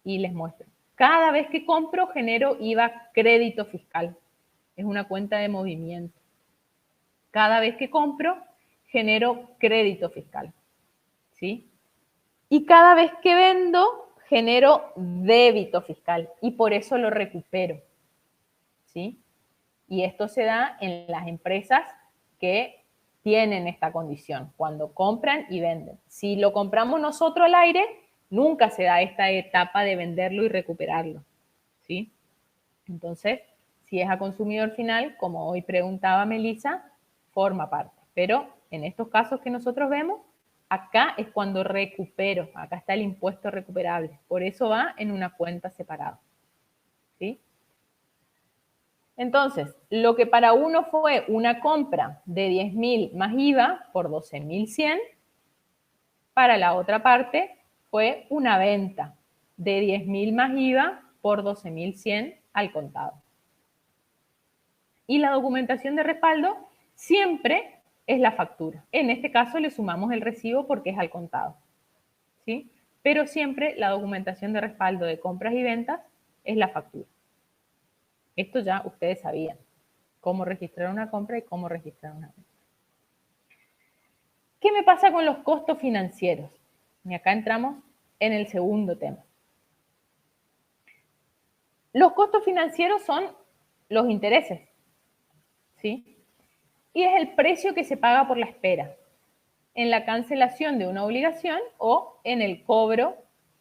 y les muestro. Cada vez que compro genero IVA crédito fiscal. Es una cuenta de movimiento. Cada vez que compro genero crédito fiscal, ¿sí? Y cada vez que vendo genero débito fiscal y por eso lo recupero, ¿sí? Y esto se da en las empresas que tienen esta condición, cuando compran y venden. Si lo compramos nosotros al aire, nunca se da esta etapa de venderlo y recuperarlo, ¿sí? Entonces, si es a consumidor final, como hoy preguntaba Melissa, forma parte. Pero en estos casos que nosotros vemos, acá es cuando recupero, acá está el impuesto recuperable. Por eso va en una cuenta separada, ¿sí? Entonces, lo que para uno fue una compra de 10.000 más IVA por 12.100, para la otra parte fue una venta de 10.000 más IVA por 12.100 al contado. Y la documentación de respaldo siempre es la factura. En este caso le sumamos el recibo porque es al contado, ¿sí? Pero siempre la documentación de respaldo de compras y ventas es la factura. Esto ya ustedes sabían cómo registrar una compra y cómo registrar una venta. ¿Qué me pasa con los costos financieros? Y acá entramos en el segundo tema. Los costos financieros son los intereses, ¿sí? Y es el precio que se paga por la espera en la cancelación de una obligación o en el cobro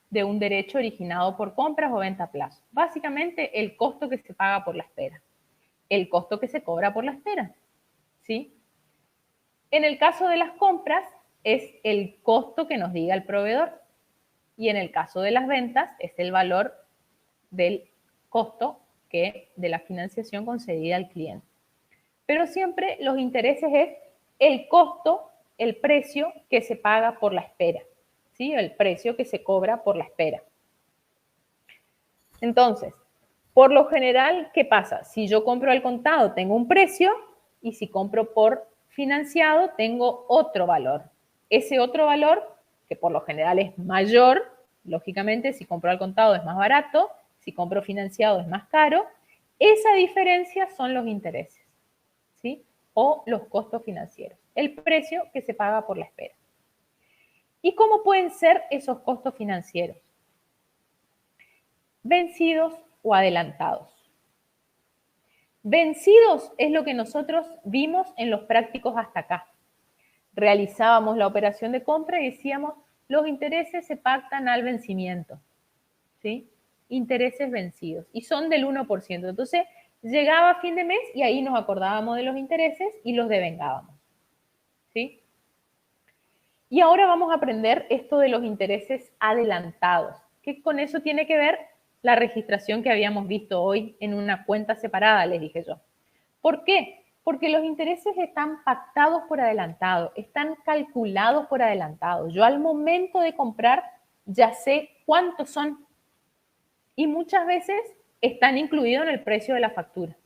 de un derecho originado por compras o venta a plazo. Básicamente, el costo que se paga por la espera, el costo que se cobra por la espera, ¿sí? En el caso de las compras, es el costo que nos diga el proveedor. Y en el caso de las ventas, es el valor del costo de la financiación concedida al cliente. Pero siempre los intereses es el costo, el precio que se paga por la espera, ¿sí? El precio que se cobra por la espera. Entonces, por lo general, ¿qué pasa? Si yo compro al contado, tengo un precio, y si compro por financiado, tengo otro valor. Ese otro valor, que por lo general es mayor, lógicamente, si compro al contado es más barato, si compro financiado es más caro. Esa diferencia son los intereses, ¿sí? O los costos financieros, el precio que se paga por la espera. ¿Y cómo pueden ser esos costos financieros? Vencidos o adelantados. Vencidos es lo que nosotros vimos en los prácticos hasta acá. Realizábamos la operación de compra y decíamos, los intereses se pactan al vencimiento, ¿sí? Intereses vencidos, y son del 1%. Entonces, llegaba fin de mes y ahí nos acordábamos de los intereses y los devengábamos, ¿sí? Y ahora vamos a aprender esto de los intereses adelantados, que con eso tiene que ver la registración que habíamos visto hoy en una cuenta separada, les dije yo. ¿Por qué? Porque los intereses están pactados por adelantado, están calculados por adelantado. Yo al momento de comprar ya sé cuántos son y muchas veces están incluidos en el precio de la factura.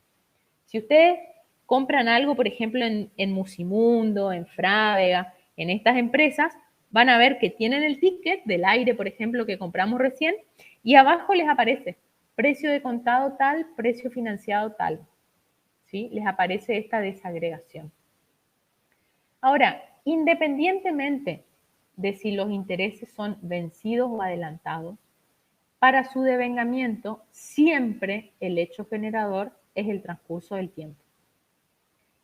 Si ustedes compran algo, por ejemplo, en Musimundo, en Frávega, en estas empresas, van a ver que tienen el ticket del aire, por ejemplo, que compramos recién, y abajo les aparece precio de contado tal, precio financiado tal, ¿sí? Les aparece esta desagregación. Ahora, independientemente de si los intereses son vencidos o adelantados, para su devengamiento, siempre el hecho generador es el transcurso del tiempo.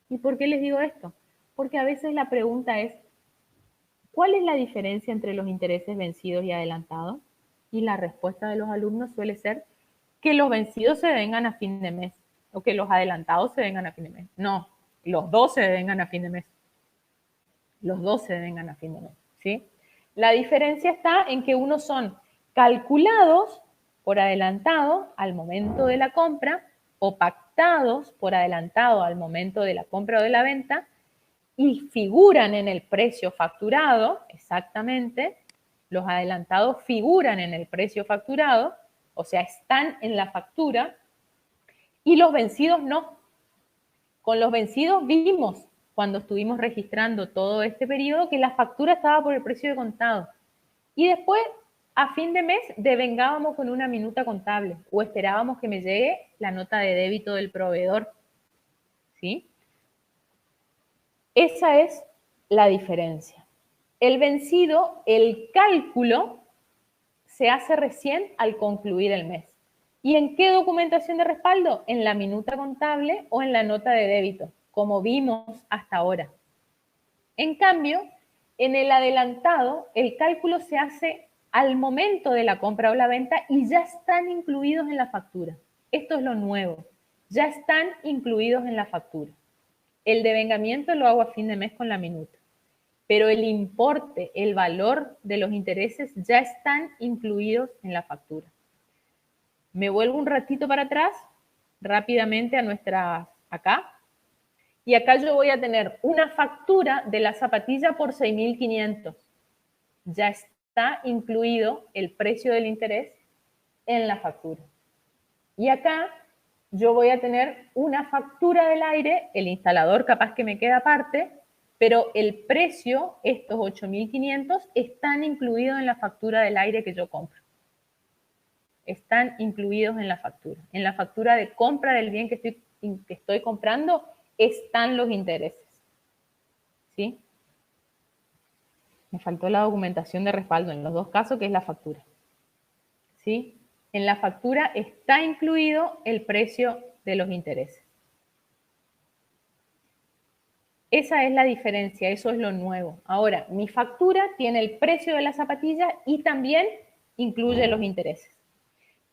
¿Y por qué les digo esto? Porque a veces la pregunta es, ¿cuál es la diferencia entre los intereses vencidos y adelantados? Y la respuesta de los alumnos suele ser que los vencidos se devengan a fin de mes o que los adelantados se devengan a fin de mes. No, los dos se devengan a fin de mes. Los dos se devengan a fin de mes, ¿sí? La diferencia está en que unos son calculados por adelantado al momento de la compra o pactados por adelantado al momento de la compra o de la venta y figuran en el precio facturado, exactamente, los adelantados figuran en el precio facturado, o sea, están en la factura, y los vencidos no. Con los vencidos vimos, cuando estuvimos registrando todo este periodo, que la factura estaba por el precio de contado. Y después, a fin de mes, devengábamos con una minuta contable o esperábamos que me llegue la nota de débito del proveedor, ¿sí? Esa es la diferencia. El vencido, el cálculo, se hace recién al concluir el mes. ¿Y en qué documentación de respaldo? En la minuta contable o en la nota de débito, como vimos hasta ahora. En cambio, en el adelantado, el cálculo se hace al momento de la compra o la venta y ya están incluidos en la factura. Esto es lo nuevo. Ya están incluidos en la factura. El devengamiento lo hago a fin de mes con la minuta. Pero el importe, el valor de los intereses ya están incluidos en la factura. Me vuelvo un ratito para atrás, rápidamente a nuestra acá. Y acá yo voy a tener una factura de la zapatilla por 6.500. Ya está incluido el precio del interés en la factura. Y acá yo voy a tener una factura del aire, el instalador capaz que me queda aparte, pero el precio, estos 8.500, están incluidos en la factura del aire que yo compro. Están incluidos en la factura. En la factura de compra del bien que estoy comprando están los intereses. ¿Sí? Me faltó la documentación de respaldo en los dos casos, que es la factura. ¿Sí? En la factura está incluido el precio de los intereses. Esa es la diferencia, eso es lo nuevo. Ahora, mi factura tiene el precio de la zapatilla y también incluye los intereses.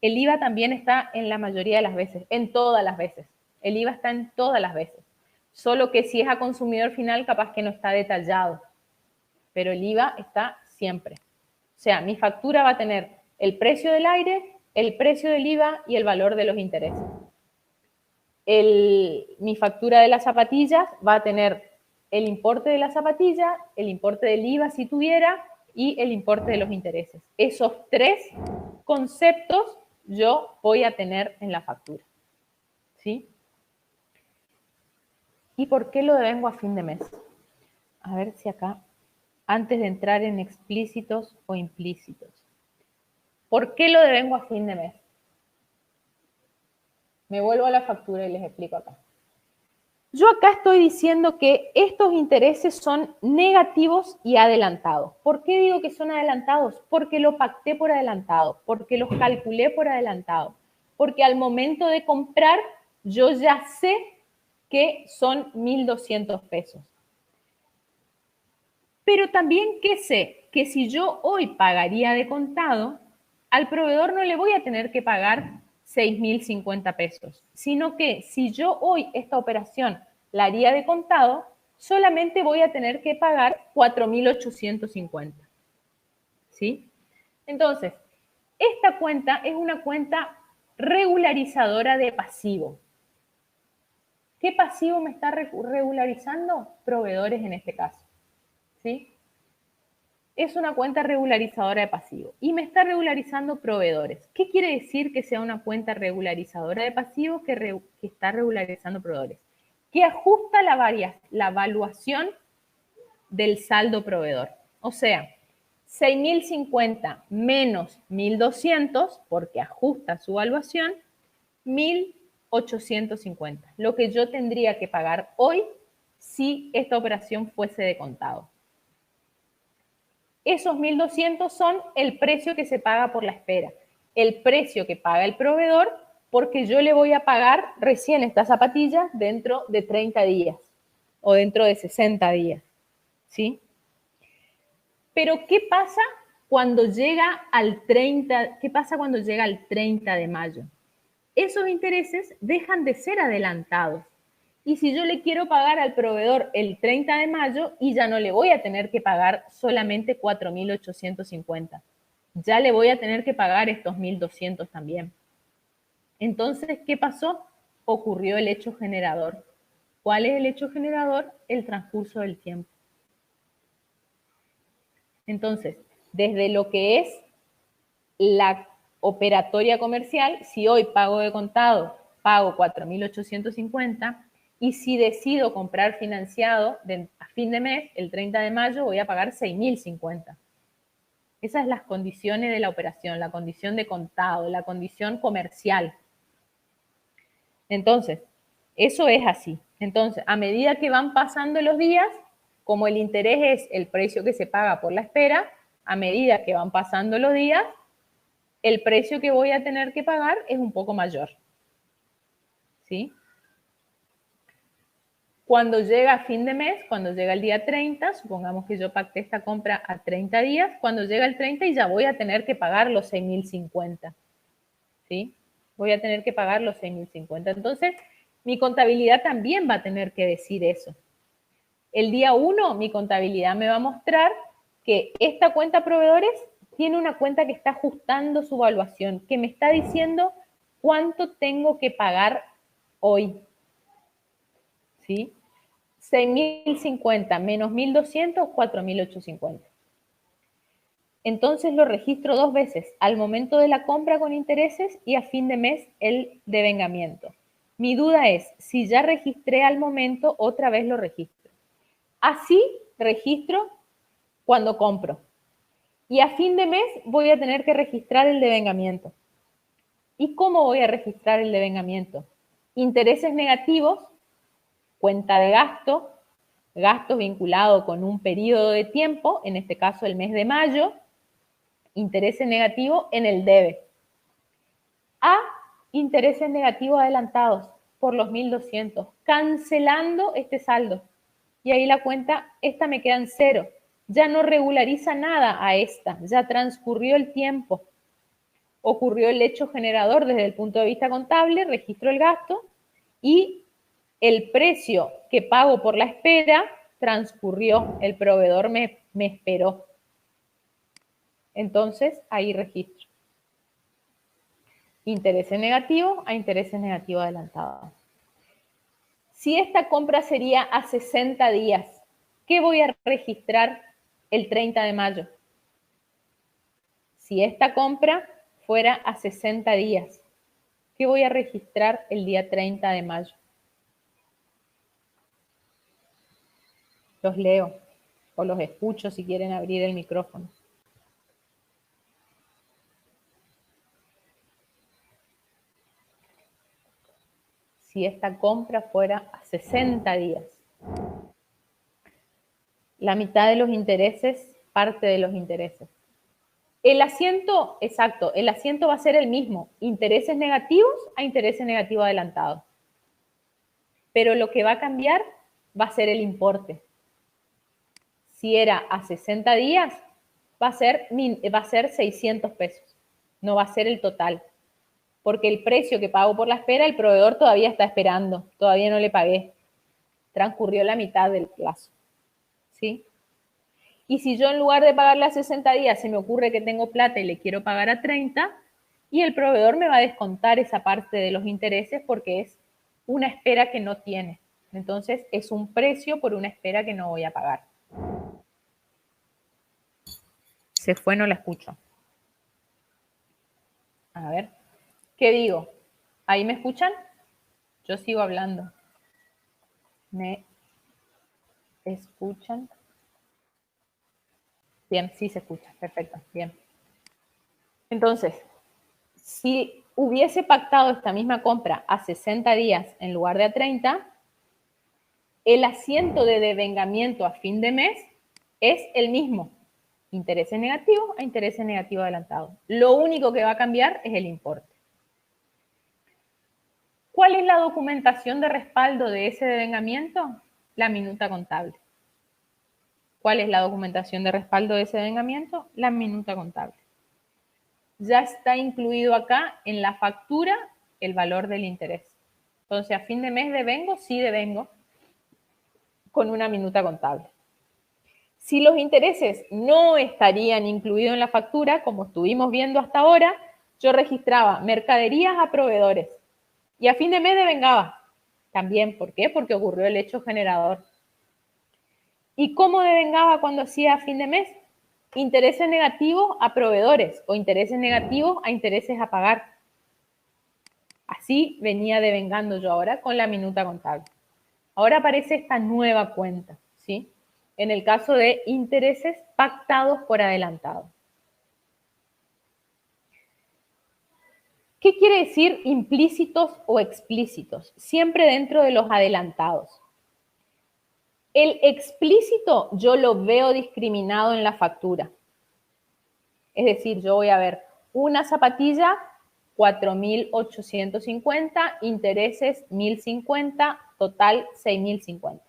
El IVA también está en la mayoría de las veces, en todas las veces. El IVA está en todas las veces. Solo que si es a consumidor final, capaz que no está detallado. Pero el IVA está siempre. O sea, mi factura va a tener el precio del aire, el precio del IVA y el valor de los intereses. Mi factura de las zapatillas va a tener el importe de la zapatilla, el importe del IVA si tuviera y el importe de los intereses. Esos tres conceptos yo voy a tener en la factura. ¿Sí? ¿Y por qué lo devengo a fin de mes? A ver si acá, antes de entrar en explícitos o implícitos. ¿Por qué lo devengo a fin de mes? Me vuelvo a la factura y les explico acá. Yo acá estoy diciendo que estos intereses son negativos y adelantados. ¿Por qué digo que son adelantados? Porque lo pacté por adelantado, porque los calculé por adelantado, porque al momento de comprar yo ya sé que son 1.200 pesos. Pero también que sé que si yo hoy pagaría de contado, al proveedor no le voy a tener que pagar 6.050 pesos, sino que si yo hoy esta operación la haría de contado, solamente voy a tener que pagar 4.850. ¿Sí? Entonces, esta cuenta es una cuenta regularizadora de pasivo. ¿Qué pasivo me está regularizando? Proveedores en este caso. ¿Sí? Es una cuenta regularizadora de pasivo y me está regularizando proveedores. ¿Qué quiere decir que sea una cuenta regularizadora de pasivo que está regularizando proveedores? Que ajusta la evaluación del saldo proveedor. O sea, 6.050 menos 1.200, porque ajusta su evaluación, 1.850. Lo que yo tendría que pagar hoy si esta operación fuese de contado. Esos 1.200 son el precio que se paga por la espera, el precio que paga el proveedor, porque yo le voy a pagar recién esta zapatilla dentro de 30 días o dentro de 60 días, ¿sí? Pero ¿qué pasa cuando llega al 30? ¿Qué pasa cuando llega al 30 de mayo? Esos intereses dejan de ser adelantados. Y si yo le quiero pagar al proveedor el 30 de mayo y ya no le voy a tener que pagar solamente 4.850, ya le voy a tener que pagar estos 1.200 también. Entonces, ¿qué pasó? Ocurrió el hecho generador. ¿Cuál es el hecho generador? El transcurso del tiempo. Entonces, desde lo que es la operatoria comercial, si hoy pago de contado, pago 4.850, y si decido comprar financiado a fin de mes, el 30 de mayo, voy a pagar 6.050. Esas son las condiciones de la operación, la condición de contado, la condición comercial. Entonces, eso es así. Entonces, a medida que van pasando los días, como el interés es el precio que se paga por la espera, a medida que van pasando los días, el precio que voy a tener que pagar es un poco mayor. ¿Sí? Cuando llega a fin de mes, cuando llega el día 30, supongamos que yo pacté esta compra a 30 días, cuando llega el 30 y ya voy a tener que pagar los 6.050, ¿sí? Voy a tener que pagar los 6.050. Entonces, mi contabilidad también va a tener que decir eso. El día 1, mi contabilidad me va a mostrar que esta cuenta proveedores tiene una cuenta que está ajustando su evaluación, que me está diciendo cuánto tengo que pagar hoy, ¿sí? 6.050 menos 1.200, 4.850. Entonces lo registro 2 veces, al momento de la compra con intereses y a fin de mes el devengamiento. Mi duda es, si ya registré al momento, otra vez lo registro. Así registro cuando compro. Y a fin de mes voy a tener que registrar el devengamiento. ¿Y cómo voy a registrar el devengamiento? Intereses negativos, cuenta de gasto, gasto vinculado con un periodo de tiempo, en este caso el mes de mayo, intereses negativos en el debe. A, intereses negativos adelantados por los 1.200, cancelando este saldo. Y ahí la cuenta, esta me queda en 0. Ya no regulariza nada a esta, ya transcurrió el tiempo. Ocurrió el hecho generador desde el punto de vista contable, registro el gasto y el precio que pago por la espera transcurrió, el proveedor me esperó. Entonces, ahí registro. Intereses negativos a intereses negativos adelantados. Si esta compra sería a 60 días, ¿qué voy a registrar el 30 de mayo? Si esta compra fuera a 60 días, ¿qué voy a registrar el día 30 de mayo? Los leo o los escucho si quieren abrir el micrófono. Si esta compra fuera a 60 días. La mitad de los intereses, parte de los intereses. El asiento, exacto, el asiento va a ser el mismo, intereses negativos a intereses negativos adelantados. Pero lo que va a cambiar va a ser el importe. Si era a 60 días, va a ser 600 pesos, no va a ser el total. Porque el precio que pago por la espera, el proveedor todavía está esperando, todavía no le pagué. Transcurrió la mitad del plazo, ¿sí? Y si yo en lugar de pagarle a 60 días se me ocurre que tengo plata y le quiero pagar a 30, y el proveedor me va a descontar esa parte de los intereses porque es una espera que no tiene. Entonces es un precio por una espera que no voy a pagar. Se fue, no la escucho. A ver, ¿qué digo? ¿Ahí me escuchan? Yo sigo hablando. ¿Me escuchan? Bien, sí se escucha. Perfecto, bien. Entonces, si hubiese pactado esta misma compra a 60 días en lugar de a 30, el asiento de devengamiento a fin de mes es el mismo. Intereses negativos a intereses negativos adelantados. Lo único que va a cambiar es el importe. ¿Cuál es la documentación de respaldo de ese devengamiento? La minuta contable. ¿Cuál es la documentación de respaldo de ese devengamiento? La minuta contable. Ya está incluido acá en la factura el valor del interés. Entonces, a fin de mes devengo, sí devengo con una minuta contable. Si los intereses no estarían incluidos en la factura, como estuvimos viendo hasta ahora, yo registraba mercaderías a proveedores y a fin de mes devengaba también. ¿Por qué? Porque ocurrió el hecho generador. ¿Y cómo devengaba cuando hacía a fin de mes? Intereses negativos a proveedores o intereses negativos a intereses a pagar. Así venía devengando yo ahora con la minuta contable. Ahora aparece esta nueva cuenta, ¿sí? En el caso de intereses pactados por adelantado. ¿Qué quiere decir implícitos o explícitos? Siempre dentro de los adelantados. El explícito yo lo veo discriminado en la factura. Es decir, yo voy a ver una zapatilla, 4.850, intereses 1.050, total 6.050.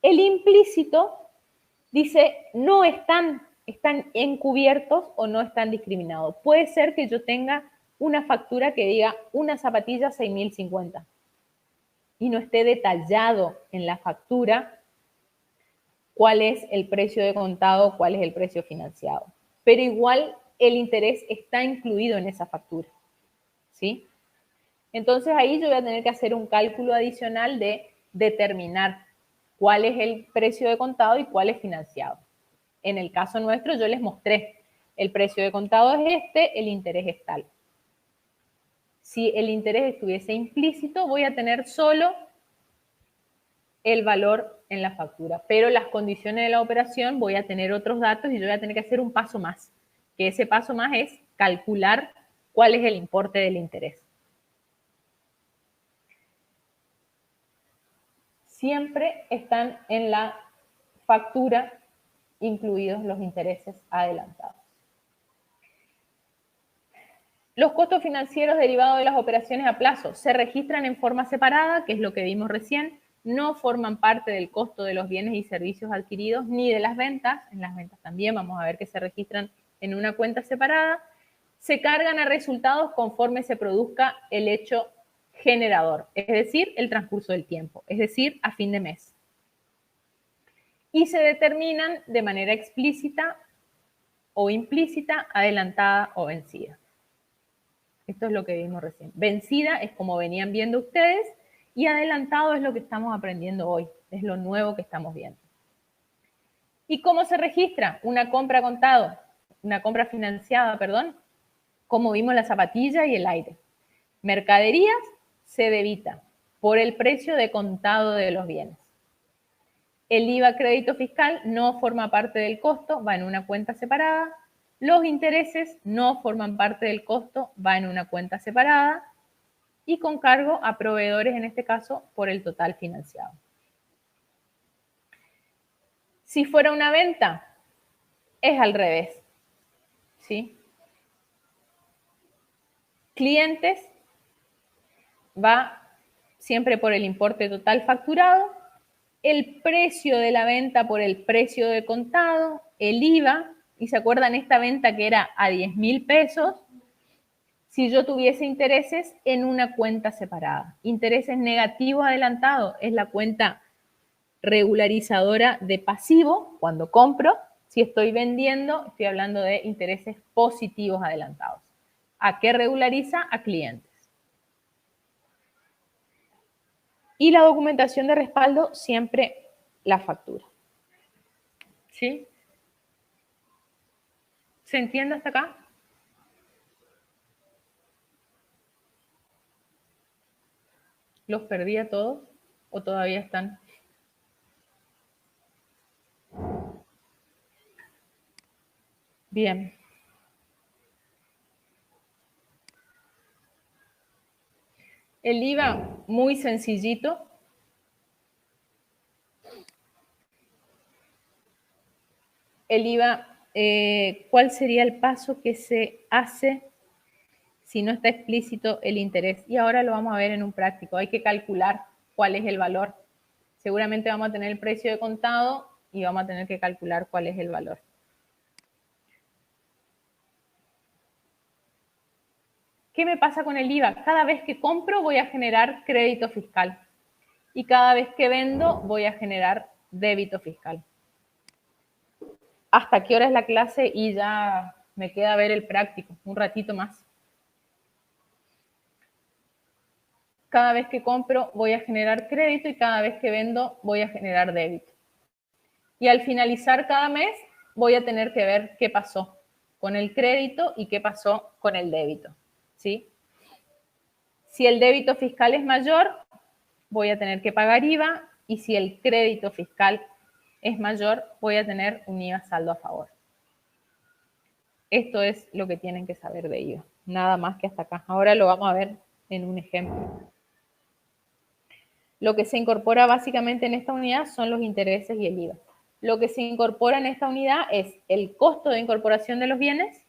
El implícito dice no están encubiertos o no están discriminados. Puede ser que yo tenga una factura que diga una zapatilla 6.050 y no esté detallado en la factura cuál es el precio de contado, cuál es el precio financiado. Pero igual el interés está incluido en esa factura, ¿sí? Entonces ahí yo voy a tener que hacer un cálculo adicional de determinar cuál es el precio de contado y cuál es financiado. En el caso nuestro yo les mostré, el precio de contado es este, el interés es tal. Si el interés estuviese implícito, voy a tener solo el valor en la factura, pero las condiciones de la operación voy a tener otros datos y yo voy a tener que hacer un paso más, que ese paso más es calcular cuál es el importe del interés. Siempre están en la factura incluidos los intereses adelantados. Los costos financieros derivados de las operaciones a plazo se registran en forma separada, que es lo que vimos recién, no forman parte del costo de los bienes y servicios adquiridos ni de las ventas. En las ventas también vamos a ver que se registran en una cuenta separada. Se cargan a resultados conforme se produzca el hecho generador, es decir, el transcurso del tiempo, es decir, a fin de mes. Y se determinan de manera explícita o implícita, adelantada o vencida. Esto es lo que vimos recién. Vencida es como venían viendo ustedes y adelantado es lo que estamos aprendiendo hoy, es lo nuevo que estamos viendo. ¿Y cómo se registra una compra contado? Una compra financiada, perdón, como vimos la zapatilla y el aire. Mercaderías se debita por el precio de contado de los bienes. El IVA crédito fiscal no forma parte del costo, va en una cuenta separada. Los intereses no forman parte del costo, va en una cuenta separada. Y con cargo a proveedores, en este caso, por el total financiado. Si fuera una venta, es al revés, ¿sí? Clientes va siempre por el importe total facturado, el precio de la venta por el precio de contado, el IVA, y se acuerdan esta venta que era a 10.000 pesos, si yo tuviese intereses en una cuenta separada. Intereses negativos adelantados es la cuenta regularizadora de pasivo cuando compro. Si estoy vendiendo, estoy hablando de intereses positivos adelantados. ¿A qué regulariza? A clientes. Y la documentación de respaldo, siempre la factura. ¿Sí? ¿Se entiende hasta acá? ¿Los perdí a todos o todavía están? Bien. El IVA, muy sencillito. El IVA, ¿cuál sería el paso que se hace si no está explícito el interés? Y ahora lo vamos a ver en un práctico. Hay que calcular cuál es el valor. Seguramente vamos a tener el precio de contado y vamos a tener que calcular cuál es el valor. ¿Qué me pasa con el IVA? Cada vez que compro voy a generar crédito fiscal y cada vez que vendo voy a generar débito fiscal. ¿Hasta qué hora es la clase? Y ya me queda ver el práctico, un ratito más. Cada vez que compro voy a generar crédito y cada vez que vendo voy a generar débito. Y al finalizar cada mes voy a tener que ver qué pasó con el crédito y qué pasó con el débito, ¿sí? Si el débito fiscal es mayor, voy a tener que pagar IVA, y si el crédito fiscal es mayor, voy a tener un IVA saldo a favor. Esto es lo que tienen que saber de IVA, nada más que hasta acá. Ahora lo vamos a ver en un ejemplo. Lo que se incorpora básicamente en esta unidad son los intereses y el IVA. Lo que se incorpora en esta unidad es el costo de incorporación de los bienes,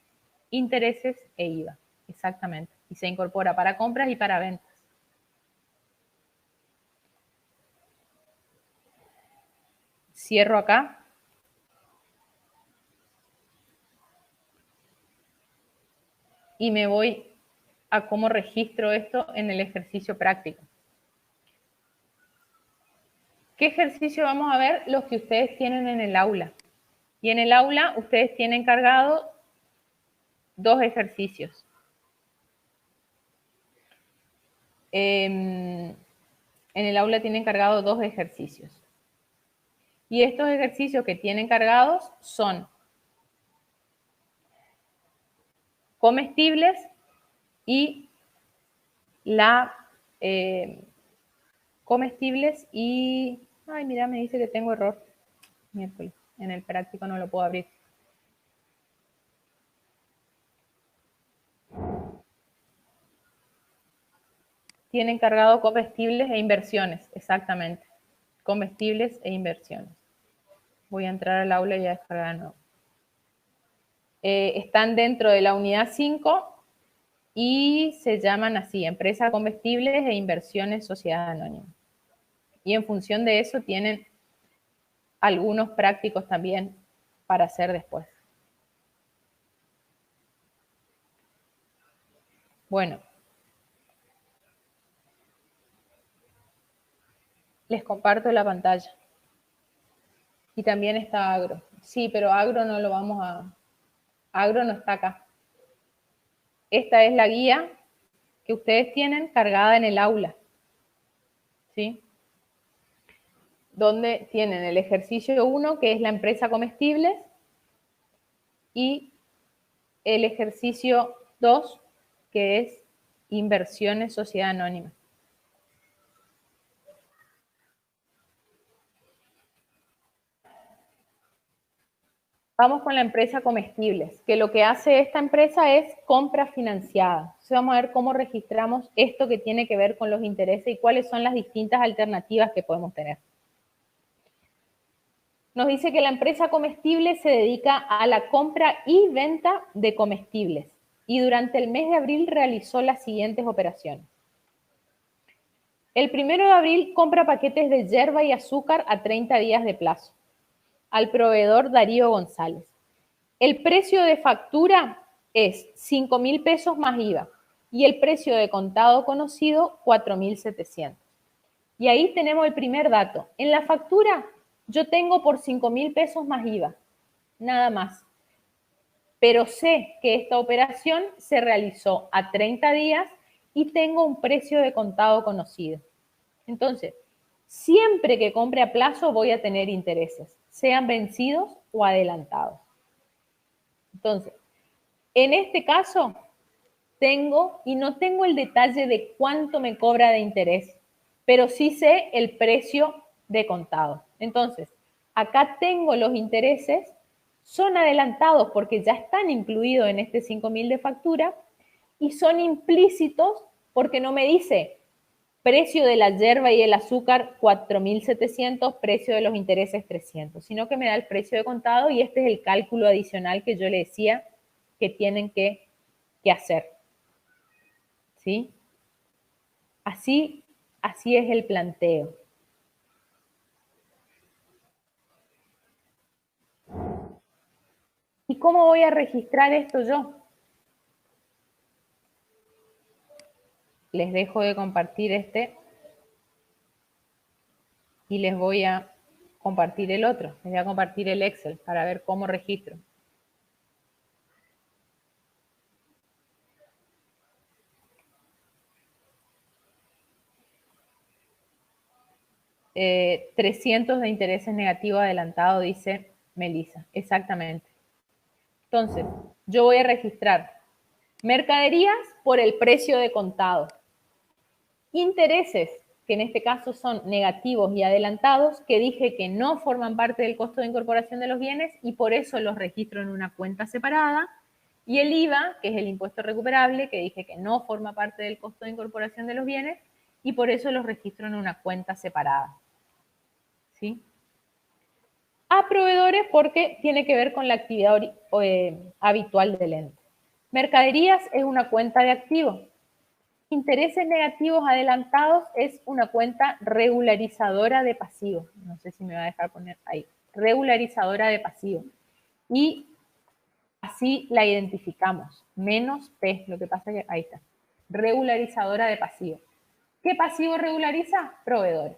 intereses e IVA. Exactamente. Y se incorpora para compras y para ventas. Cierro acá. Y me voy a cómo registro esto en el ejercicio práctico. ¿Qué ejercicio vamos a ver? Los que ustedes tienen en el aula. Y en el aula ustedes tienen cargado 2 ejercicios. En el aula tienen cargado 2 ejercicios. Y estos ejercicios que tienen cargados son comestibles y comestibles y... Ay, mira, me dice que tengo error. Miércoles, en el práctico no lo puedo abrir. Tienen cargado comestibles e inversiones, exactamente. Comestibles e inversiones. Voy a entrar al aula y a descargar de nuevo. Están dentro de la unidad 5 y se llaman así, Empresa Comestibles e Inversiones Sociedad Anónima. Y en función de eso tienen algunos prácticos también para hacer después. Bueno. Les comparto la pantalla. Y también está Agro. Sí, pero Agro no lo vamos a... Agro no está acá. Esta es la guía que ustedes tienen cargada en el aula. ¿Sí? Donde tienen el ejercicio 1, que es la empresa comestibles, y el ejercicio 2, que es inversiones sociedad anónima. Vamos con la empresa comestibles, que lo que hace esta empresa es compra financiada. Entonces vamos a ver cómo registramos esto que tiene que ver con los intereses y cuáles son las distintas alternativas que podemos tener. Nos dice que la empresa comestible se dedica a la compra y venta de comestibles y durante el mes de abril realizó las siguientes operaciones. El 1 de abril compra paquetes de yerba y azúcar a 30 días de plazo al proveedor Darío González. El precio de factura es 5.000 pesos más IVA y el precio de contado conocido 4.700. Y ahí tenemos el primer dato. En la factura yo tengo por 5.000 pesos más IVA, nada más. Pero sé que esta operación se realizó a 30 días y tengo un precio de contado conocido. Entonces, siempre que compre a plazo voy a tener intereses, sean vencidos o adelantados. Entonces, en este caso, no tengo el detalle de cuánto me cobra de interés, pero sí sé el precio de contado. Entonces, acá tengo los intereses, son adelantados porque ya están incluidos en este 5.000 de factura y son implícitos porque no me dice precio de la yerba y el azúcar 4.700, precio de los intereses 300, sino que me da el precio de contado y este es el cálculo adicional que yo le decía que tienen que hacer. ¿Sí? Así es el planteo. ¿Y cómo voy a registrar esto yo? Les dejo de compartir este y les voy a compartir el otro. Les voy a compartir el Excel para ver cómo registro. Eh, 300 de intereses negativos adelantado, dice Melissa. Exactamente. Entonces, yo voy a registrar mercaderías por el precio de contado. Intereses, que en este caso son negativos y adelantados, que dije que no forman parte del costo de incorporación de los bienes y por eso los registro en una cuenta separada. Y el IVA, que es el impuesto recuperable, que dije que no forma parte del costo de incorporación de los bienes y por eso los registro en una cuenta separada. ¿Sí? A proveedores porque tiene que ver con la actividad habitual del ente. Mercaderías es una cuenta de activos. intereses negativos adelantados es una cuenta regularizadora de pasivos. No sé si me va a dejar poner ahí. Regularizadora de pasivos. Y así la identificamos. Menos P. Lo que pasa es que ahí está. Regularizadora de pasivos. ¿Qué pasivo regulariza? Proveedores.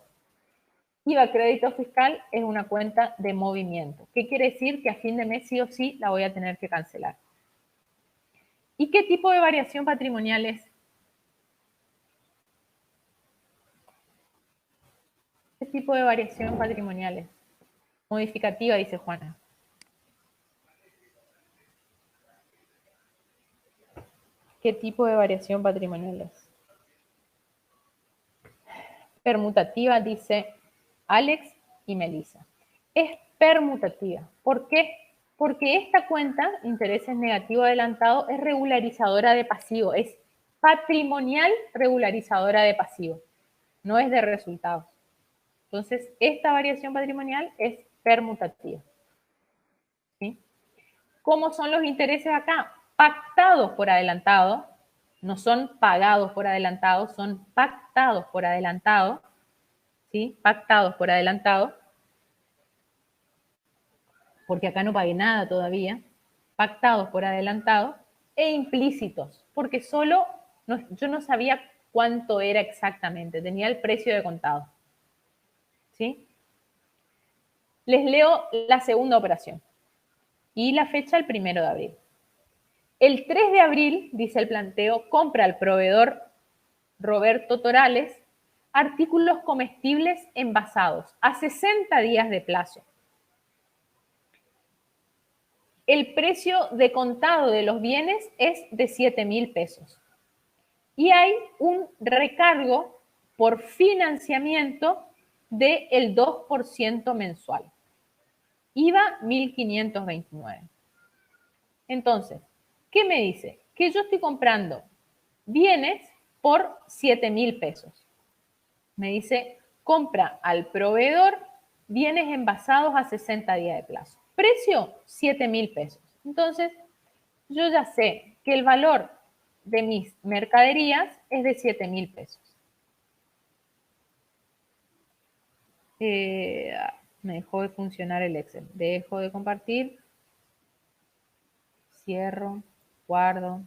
IVA crédito fiscal es una cuenta de movimiento. ¿Qué quiere decir? Que a fin de mes sí o sí la voy a tener que cancelar. ¿Y qué tipo de variación patrimonial es? ¿Qué tipo de variación patrimonial es? Modificativa, dice Juana. ¿Qué tipo de variación patrimonial es? Permutativa, dice Alex y Melissa. Es permutativa. ¿Por qué? Porque esta cuenta, intereses negativo adelantado, es regularizadora de pasivo. Es patrimonial regularizadora de pasivo. No es de resultados. Entonces, esta variación patrimonial es permutativa. ¿Sí? ¿Cómo son los intereses acá? Pactados por adelantado. No son pagados por adelantado, son pactados por adelantado. ¿Sí? Pactados por adelantado. Porque acá no pagué nada todavía. Pactados por adelantado. E implícitos, porque yo no sabía cuánto era exactamente. Tenía el precio de contado. ¿Sí? Les leo la segunda operación. Y la fecha el 1 de abril. El 3 de abril, dice el planteo, compra al proveedor Roberto Torales artículos comestibles envasados a 60 días de plazo. El precio de contado de los bienes es de 7.000 pesos. Y hay un recargo por financiamiento del 2% mensual. IVA 1.529. Entonces, ¿qué me dice? Que yo estoy comprando bienes por 7.000 pesos. Me dice, compra al proveedor bienes envasados a 60 días de plazo. Precio, 7.000 pesos. Entonces, yo ya sé que el valor de mis mercaderías es de 7.000 pesos. Me dejó de funcionar el Excel. Dejo de compartir. Cierro, guardo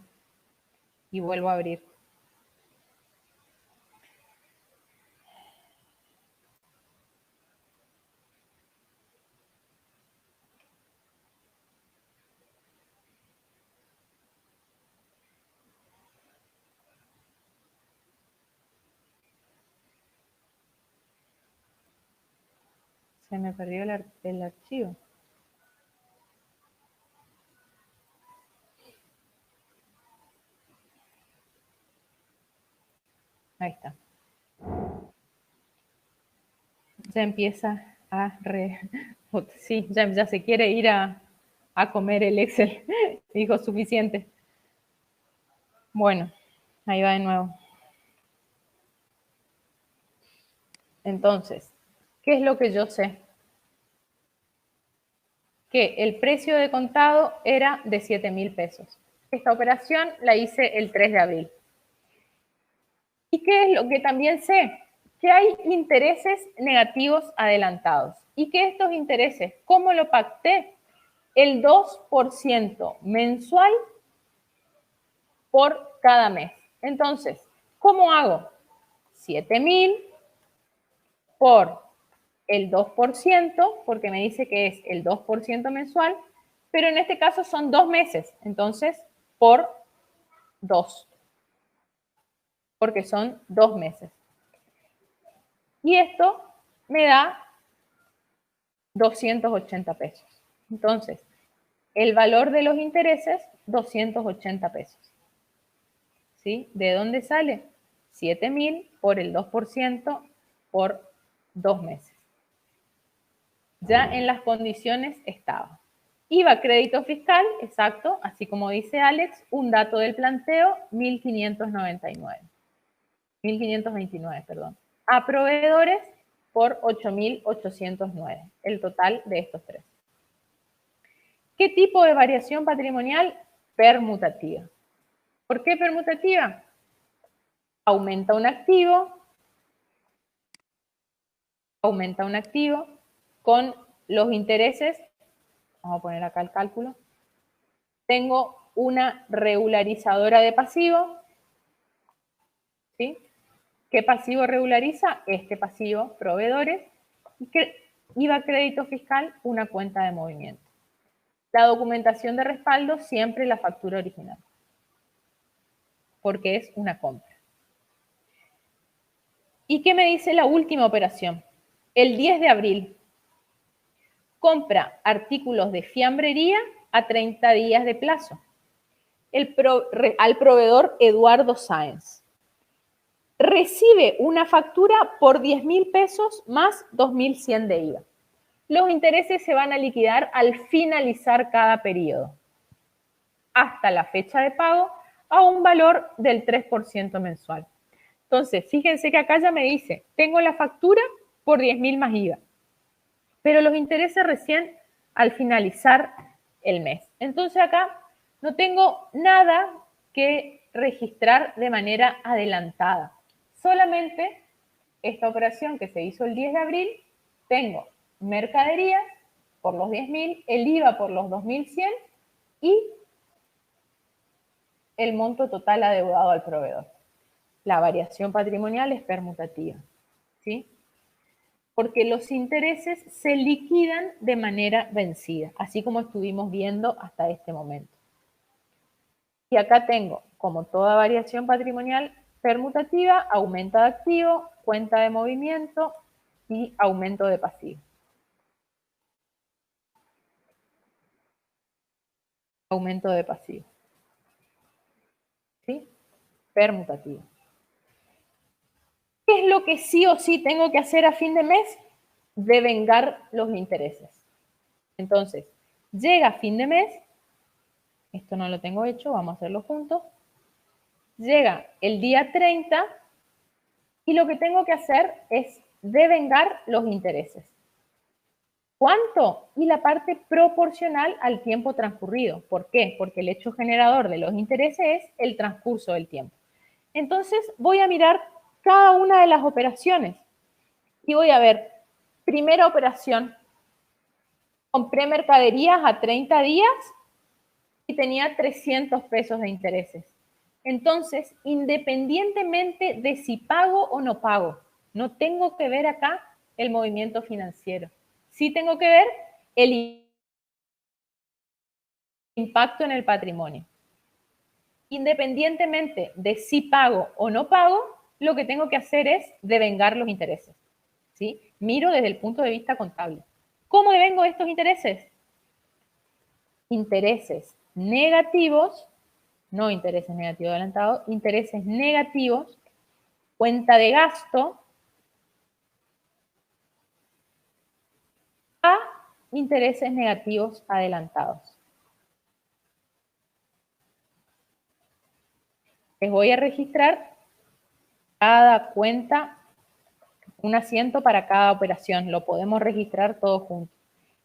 y vuelvo a abrir. Se me perdió el archivo. Ahí está. Ya empieza a sí, ya se quiere ir a comer el Excel. Dijo suficiente. Bueno, ahí va de nuevo. Entonces, ¿qué es lo que yo sé? Que el precio de contado era de 7.000 pesos. Esta operación la hice el 3 de abril. ¿Y qué es lo que también sé? Que hay intereses negativos adelantados. ¿Y que estos intereses, cómo lo pacté? El 2% mensual por cada mes. Entonces, ¿cómo hago? 7.000 por el 2%, porque me dice que es el 2% mensual, pero en este caso son 2 meses, entonces por 2, porque son 2 meses. Y esto me da 280 pesos. Entonces, el valor de los intereses, 280 pesos. ¿Sí? ¿De dónde sale? 7.000 por el 2% por 2 meses. Ya en las condiciones estaba. IVA crédito fiscal, exacto, así como dice Alex, un dato del planteo, 1.599. 1.529, perdón. A proveedores por 8.809, el total de estos tres. ¿Qué tipo de variación patrimonial? Permutativa. ¿Por qué permutativa? aumenta un activo con los intereses, vamos a poner acá el cálculo, tengo una regularizadora de pasivo, ¿sí? ¿Qué pasivo regulariza? Este pasivo, proveedores, y que IVA crédito fiscal, una cuenta de movimiento. La documentación de respaldo, siempre la factura original, porque es una compra. ¿Y qué me dice la última operación? El 10 de abril, compra artículos de fiambrería a 30 días de plazo. Al proveedor Eduardo Sáenz. Recibe una factura por 10.000 pesos más 2.100 de IVA. Los intereses se van a liquidar al finalizar cada periodo, hasta la fecha de pago, a un valor del 3% mensual. Entonces, fíjense que acá ya me dice, tengo la factura por 10.000 más IVA, pero los intereses recién al finalizar el mes. Entonces acá no tengo nada que registrar de manera adelantada. Solamente esta operación que se hizo el 10 de abril, tengo mercaderías por los 10.000, el IVA por los 2.100 y el monto total adeudado al proveedor. La variación patrimonial es permutativa, ¿sí? Porque los intereses se liquidan de manera vencida, así como estuvimos viendo hasta este momento. Y acá tengo, como toda variación patrimonial permutativa, aumento de activo, cuenta de movimiento y aumento de pasivo. Aumento de pasivo. ¿Sí? Permutativo. ¿Qué es lo que sí o sí tengo que hacer a fin de mes? Devengar los intereses. Entonces, llega fin de mes, esto no lo tengo hecho, vamos a hacerlo juntos. Llega el día 30 y lo que tengo que hacer es devengar los intereses. ¿Cuánto? Y la parte proporcional al tiempo transcurrido. ¿Por qué? Porque el hecho generador de los intereses es el transcurso del tiempo. Entonces voy a mirar cada una de las operaciones y voy a ver, primera operación, compré mercaderías a 30 días y tenía 300 pesos de intereses. Entonces, independientemente de si pago o no pago, no tengo que ver acá el movimiento financiero. Sí tengo que ver el impacto en el patrimonio. Independientemente de si pago o no pago, lo que tengo que hacer es devengar los intereses, ¿sí? Miro desde el punto de vista contable. ¿Cómo devengo estos intereses? Intereses negativos, no intereses negativos adelantados, intereses negativos, cuenta de gasto, a intereses negativos adelantados. Les voy a registrar cada cuenta, un asiento para cada operación, lo podemos registrar todo junto.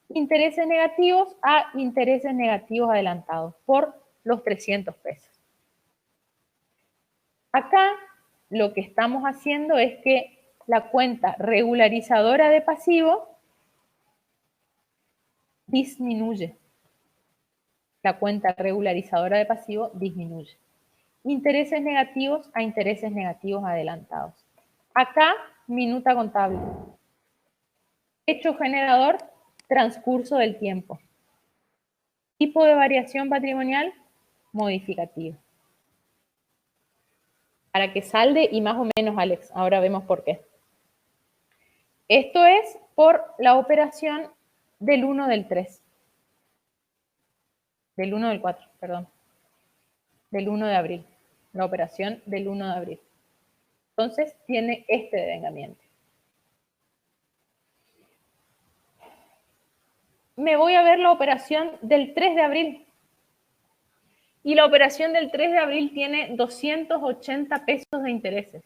Intereses negativos a intereses negativos adelantados por los 300 pesos. Acá lo que estamos haciendo es que la cuenta regularizadora de pasivo disminuye. La cuenta regularizadora de pasivo disminuye. Intereses negativos a intereses negativos adelantados. Acá, minuta contable. Hecho generador, transcurso del tiempo. Tipo de variación patrimonial, modificativo. Para que salde y más o menos, Alex. Ahora vemos por qué. Esto es por la operación del 1 del 3. Del 1 del 4, perdón. Del 1 de abril. La operación del 1 de abril. Entonces, tiene este devengamiento. Me voy a ver la operación del 3 de abril. Y la operación del 3 de abril tiene 280 pesos de intereses.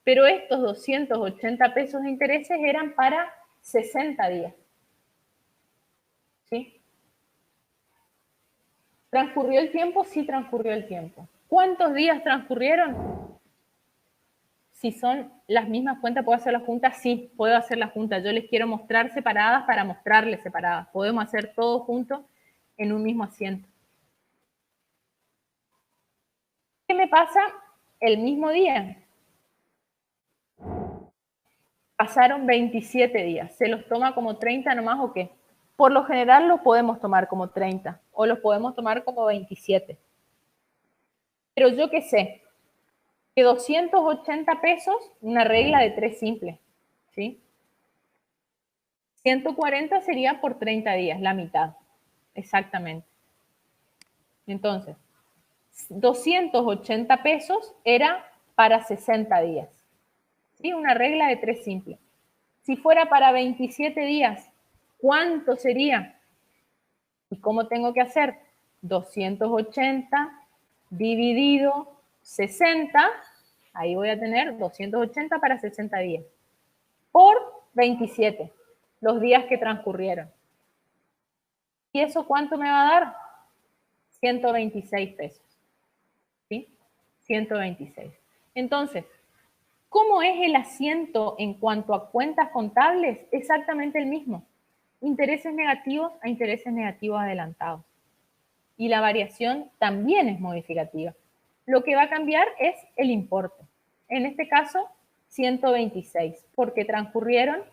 Pero estos 280 pesos de intereses eran para 60 días. ¿Sí? ¿Transcurrió el tiempo? Sí, transcurrió el tiempo. ¿Cuántos días transcurrieron? Si son las mismas cuentas, ¿puedo hacer las juntas? Sí, puedo hacer las juntas. Yo les quiero mostrar separadas para mostrarles separadas. Podemos hacer todo junto en un mismo asiento. ¿Qué me pasa el mismo día? Pasaron 27 días. ¿Se los toma como 30 nomás o qué? Por lo general los podemos tomar como 30 o los podemos tomar como 27. Pero yo qué sé, que 280 pesos, una regla de 3 simple, ¿sí? 140 sería por 30 días, la mitad, exactamente. Entonces, 280 pesos era para 60 días, ¿sí? Una regla de 3 simple. Si fuera para 27 días, ¿cuánto sería? ¿Y cómo tengo que hacer? 280 dividido 60, ahí voy a tener 280 para 60 días, por 27, los días que transcurrieron. ¿Y eso cuánto me va a dar? 126 pesos. ¿Sí? 126. Entonces, ¿cómo es el asiento en cuanto a cuentas contables? Exactamente el mismo. Intereses negativos a intereses negativos adelantados. Y la variación también es modificativa. Lo que va a cambiar es el importe. En este caso, 126, porque transcurrieron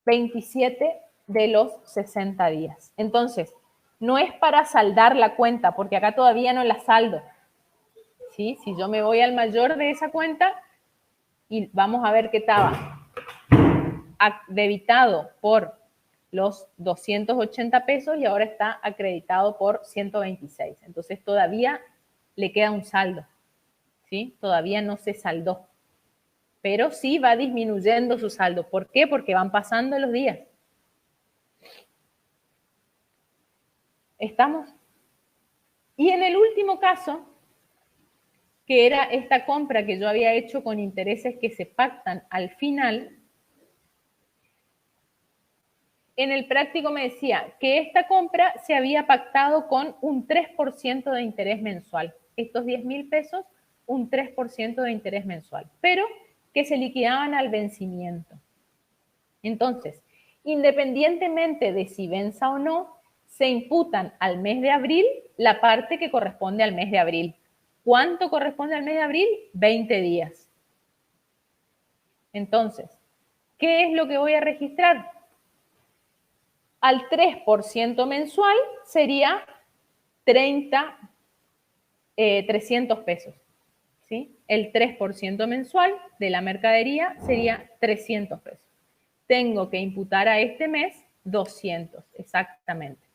27 de los 60 días. Entonces, no es para saldar la cuenta, porque acá todavía no la saldo. ¿Sí? Si yo me voy al mayor de esa cuenta y vamos a ver que estaba debitado por los 280 pesos y ahora está acreditado por 126. Entonces todavía le queda un saldo, ¿sí? Todavía no se saldó, pero sí va disminuyendo su saldo. ¿Por qué? Porque van pasando los días. ¿Estamos? Y en el último caso, que era esta compra que yo había hecho con intereses que se pactan al final, en el práctico me decía que esta compra se había pactado con un 3% de interés mensual. Estos 10.000 pesos, un 3% de interés mensual, pero que se liquidaban al vencimiento. Entonces, independientemente de si venza o no, se imputan al mes de abril la parte que corresponde al mes de abril. ¿Cuánto corresponde al mes de abril? 20 días. Entonces, ¿qué es lo que voy a registrar? Al 3% mensual sería 300 pesos. ¿Sí? El 3% mensual de la mercadería sería 300 pesos. Tengo que imputar a este mes 200, exactamente.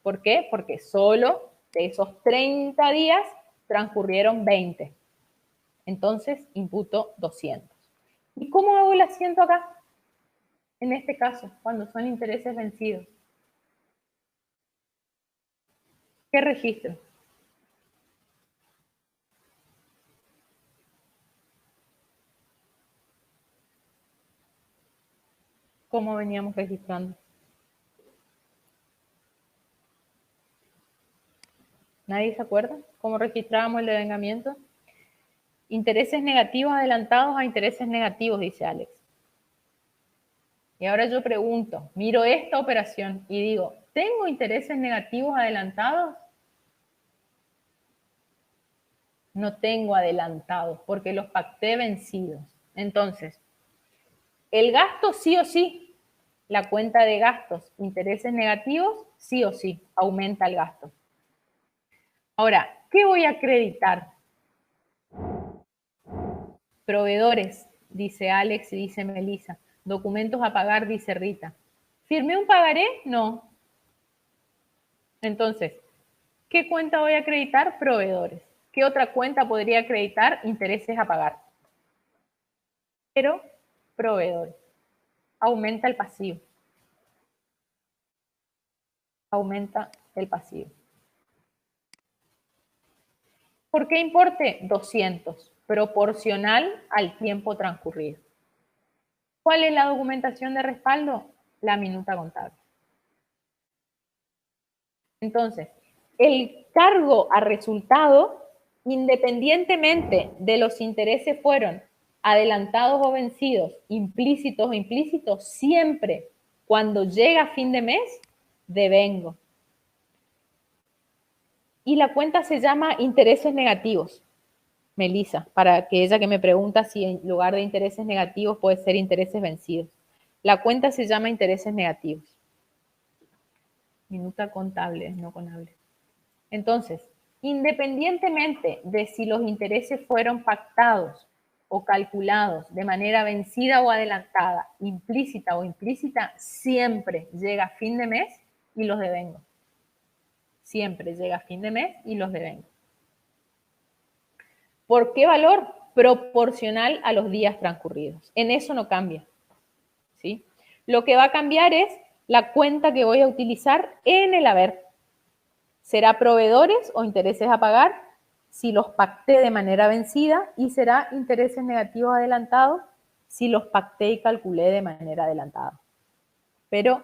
¿Por qué? Porque solo de esos 30 días transcurrieron 20. Entonces, imputo 200. ¿Y cómo hago el asiento acá? En este caso, cuando son intereses vencidos. ¿Qué registro? ¿Cómo veníamos registrando? ¿Nadie se acuerda? ¿Cómo registrábamos el devengamiento? Intereses negativos adelantados a intereses negativos, dice Alex. Y ahora yo pregunto, miro esta operación y digo, ¿tengo intereses negativos adelantados? No tengo adelantados porque los pacté vencidos. Entonces, el gasto sí o sí, la cuenta de gastos, intereses negativos, sí o sí, aumenta el gasto. Ahora, ¿qué voy a acreditar? Proveedores, dice Alex y dice Melissa. Documentos a pagar, dice Rita. ¿Firmé un pagaré? No. Entonces, ¿qué cuenta voy a acreditar? Proveedores. ¿Qué otra cuenta podría acreditar? Intereses a pagar. Pero, proveedores. Aumenta el pasivo. Aumenta el pasivo. ¿Por qué importe? 200, proporcional al tiempo transcurrido. ¿Cuál es la documentación de respaldo? La minuta contable. Entonces, el cargo a resultado, independientemente de los intereses fueron adelantados o vencidos, implícitos o implícitos, siempre cuando llega fin de mes, devengo. Y la cuenta se llama intereses negativos, Melissa, para que ella que me pregunta si en lugar de intereses negativos puede ser intereses vencidos. La cuenta se llama intereses negativos. Minuta contable, no conable. Entonces, independientemente de si los intereses fueron pactados o calculados de manera vencida o adelantada, implícita o implícita, siempre llega fin de mes y los devengo. Siempre llega fin de mes y los devengo. ¿Por qué valor? Proporcional a los días transcurridos. En eso no cambia. ¿Sí? Lo que va a cambiar es la cuenta que voy a utilizar en el haber. Será proveedores o intereses a pagar si los pacté de manera vencida y será intereses negativos adelantados si los pacté y calculé de manera adelantada. Pero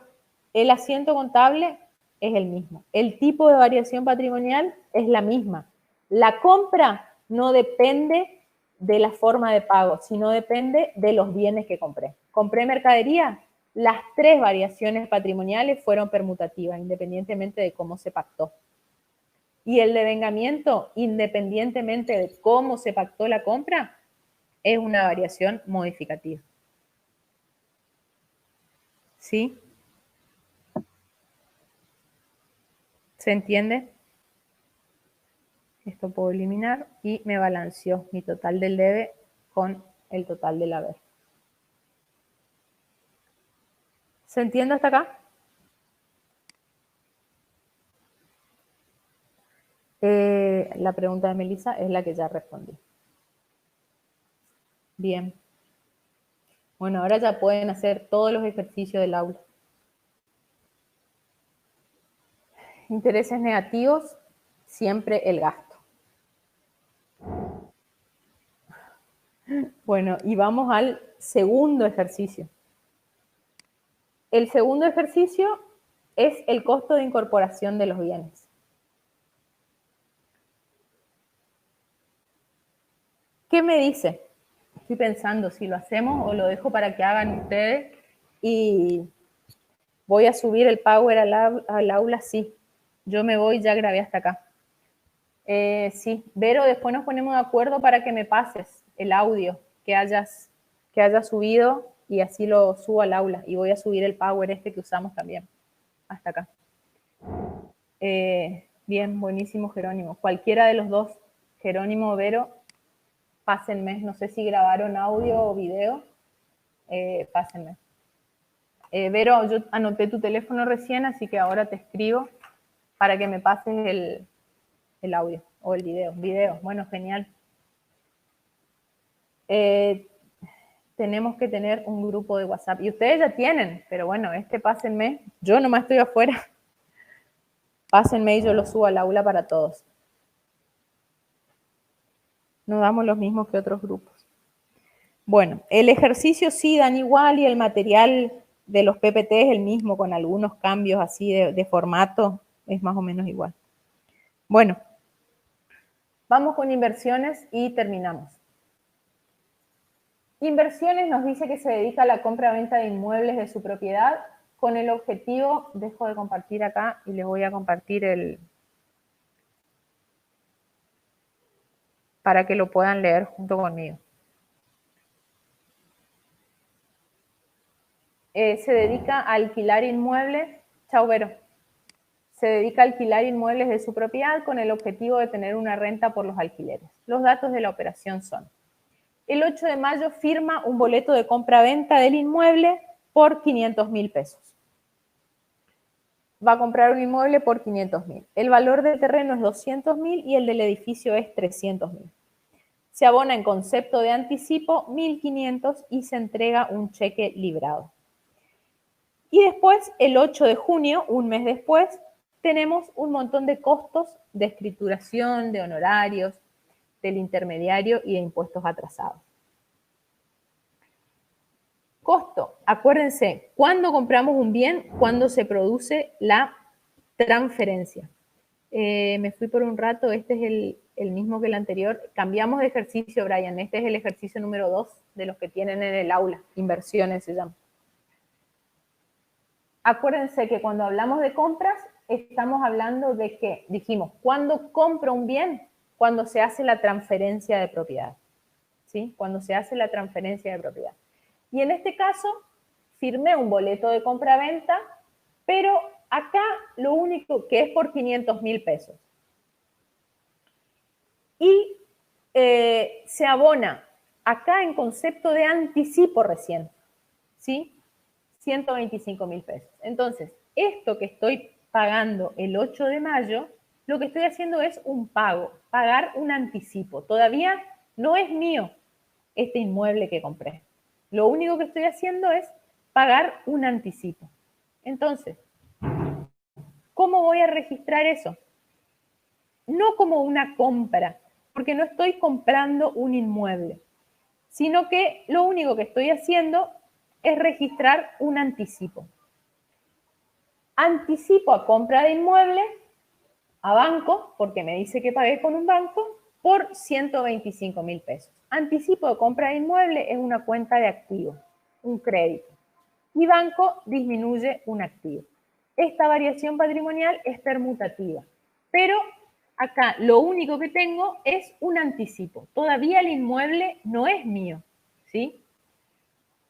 el asiento contable es el mismo. El tipo de variación patrimonial es la misma. La compra no depende de la forma de pago, sino depende de los bienes que compré. ¿Compré mercadería? Las 3 variaciones patrimoniales fueron permutativas, independientemente de cómo se pactó. Y el devengamiento, independientemente de cómo se pactó la compra, es una variación modificativa. ¿Sí? ¿Se entiende? Esto puedo eliminar y me balanceó mi total del debe con el total del haber. ¿Se entiende hasta acá? La pregunta de Melissa es la que ya respondí. Bien. Bueno, ahora ya pueden hacer todos los ejercicios del aula. Intereses negativos, siempre el gasto. Bueno, y vamos al segundo ejercicio. El segundo ejercicio es el costo de incorporación de los bienes. ¿Qué me dice? Estoy pensando si lo hacemos o lo dejo para que hagan ustedes y voy a subir el Power al aula, sí. Yo me voy, ya grabé hasta acá. Sí, Vero, después nos ponemos de acuerdo para que me pases el audio que hayas subido y así lo subo al aula. Y voy a subir el Power este que usamos también. Hasta acá. Bien, buenísimo, Jerónimo. Cualquiera de los dos, Jerónimo o Vero, pásenme. No sé si grabaron audio o video. Pásenme. Vero, yo anoté tu teléfono recién, así que ahora te escribo para que me pases el audio o el video. Video, bueno, genial. Tenemos que tener un grupo de WhatsApp. Y ustedes ya tienen, pero bueno, pásenme. Yo nomás estoy afuera. Pásenme y yo lo subo al aula para todos. No damos los mismos que otros grupos. Bueno, el ejercicio sí dan igual y el material de los PPT es el mismo, con algunos cambios así de formato, es más o menos igual. Bueno, vamos con inversiones y terminamos. Inversiones nos dice que se dedica a la compra-venta de inmuebles de su propiedad con el objetivo, dejo de compartir acá y les voy a compartir para que lo puedan leer junto conmigo. Se dedica a alquilar inmuebles, chau Vero, se dedica a alquilar inmuebles de su propiedad con el objetivo de tener una renta por los alquileres. Los datos de la operación son: el 8 de mayo firma un boleto de compra-venta del inmueble por 500.000 pesos. Va a comprar un inmueble por 500.000. El valor del terreno es 200.000 y el del edificio es 300.000. Se abona en concepto de anticipo 1.500 y se entrega un cheque librado. Y después, el 8 de junio, un mes después, tenemos un montón de costos de escrituración, de honorarios, del intermediario y de impuestos atrasados. Costo, acuérdense, ¿cuándo compramos un bien? Cuando se produce la transferencia. Me fui por un rato, este es el mismo que el anterior. Cambiamos de ejercicio, Brian, este es el ejercicio número 2. de los que tienen en el aula, inversiones se llaman. Acuérdense que cuando hablamos de compras, estamos hablando de que, dijimos, cuando compro un bien, cuando se hace la transferencia de propiedad, ¿sí? Cuando se hace la transferencia de propiedad. Y en este caso, firmé un boleto de compra-venta, pero acá lo único que es por 500.000 pesos. Y se abona acá en concepto de anticipo recién, ¿sí? 125.000 pesos. Entonces, esto que estoy pagando el 8 de mayo, lo que estoy haciendo es un pago, pagar un anticipo. Todavía no es mío este inmueble que compré. Lo único que estoy haciendo es pagar un anticipo. Entonces, ¿cómo voy a registrar eso? No como una compra, porque no estoy comprando un inmueble, sino que lo único que estoy haciendo es registrar un anticipo. Anticipo a compra de inmueble a banco, porque me dice que pagué con un banco, por 125.000 pesos. Anticipo de compra de inmueble es una cuenta de activo, un crédito. Y banco disminuye un activo. Esta variación patrimonial es permutativa, pero acá lo único que tengo es un anticipo. Todavía el inmueble no es mío, ¿sí?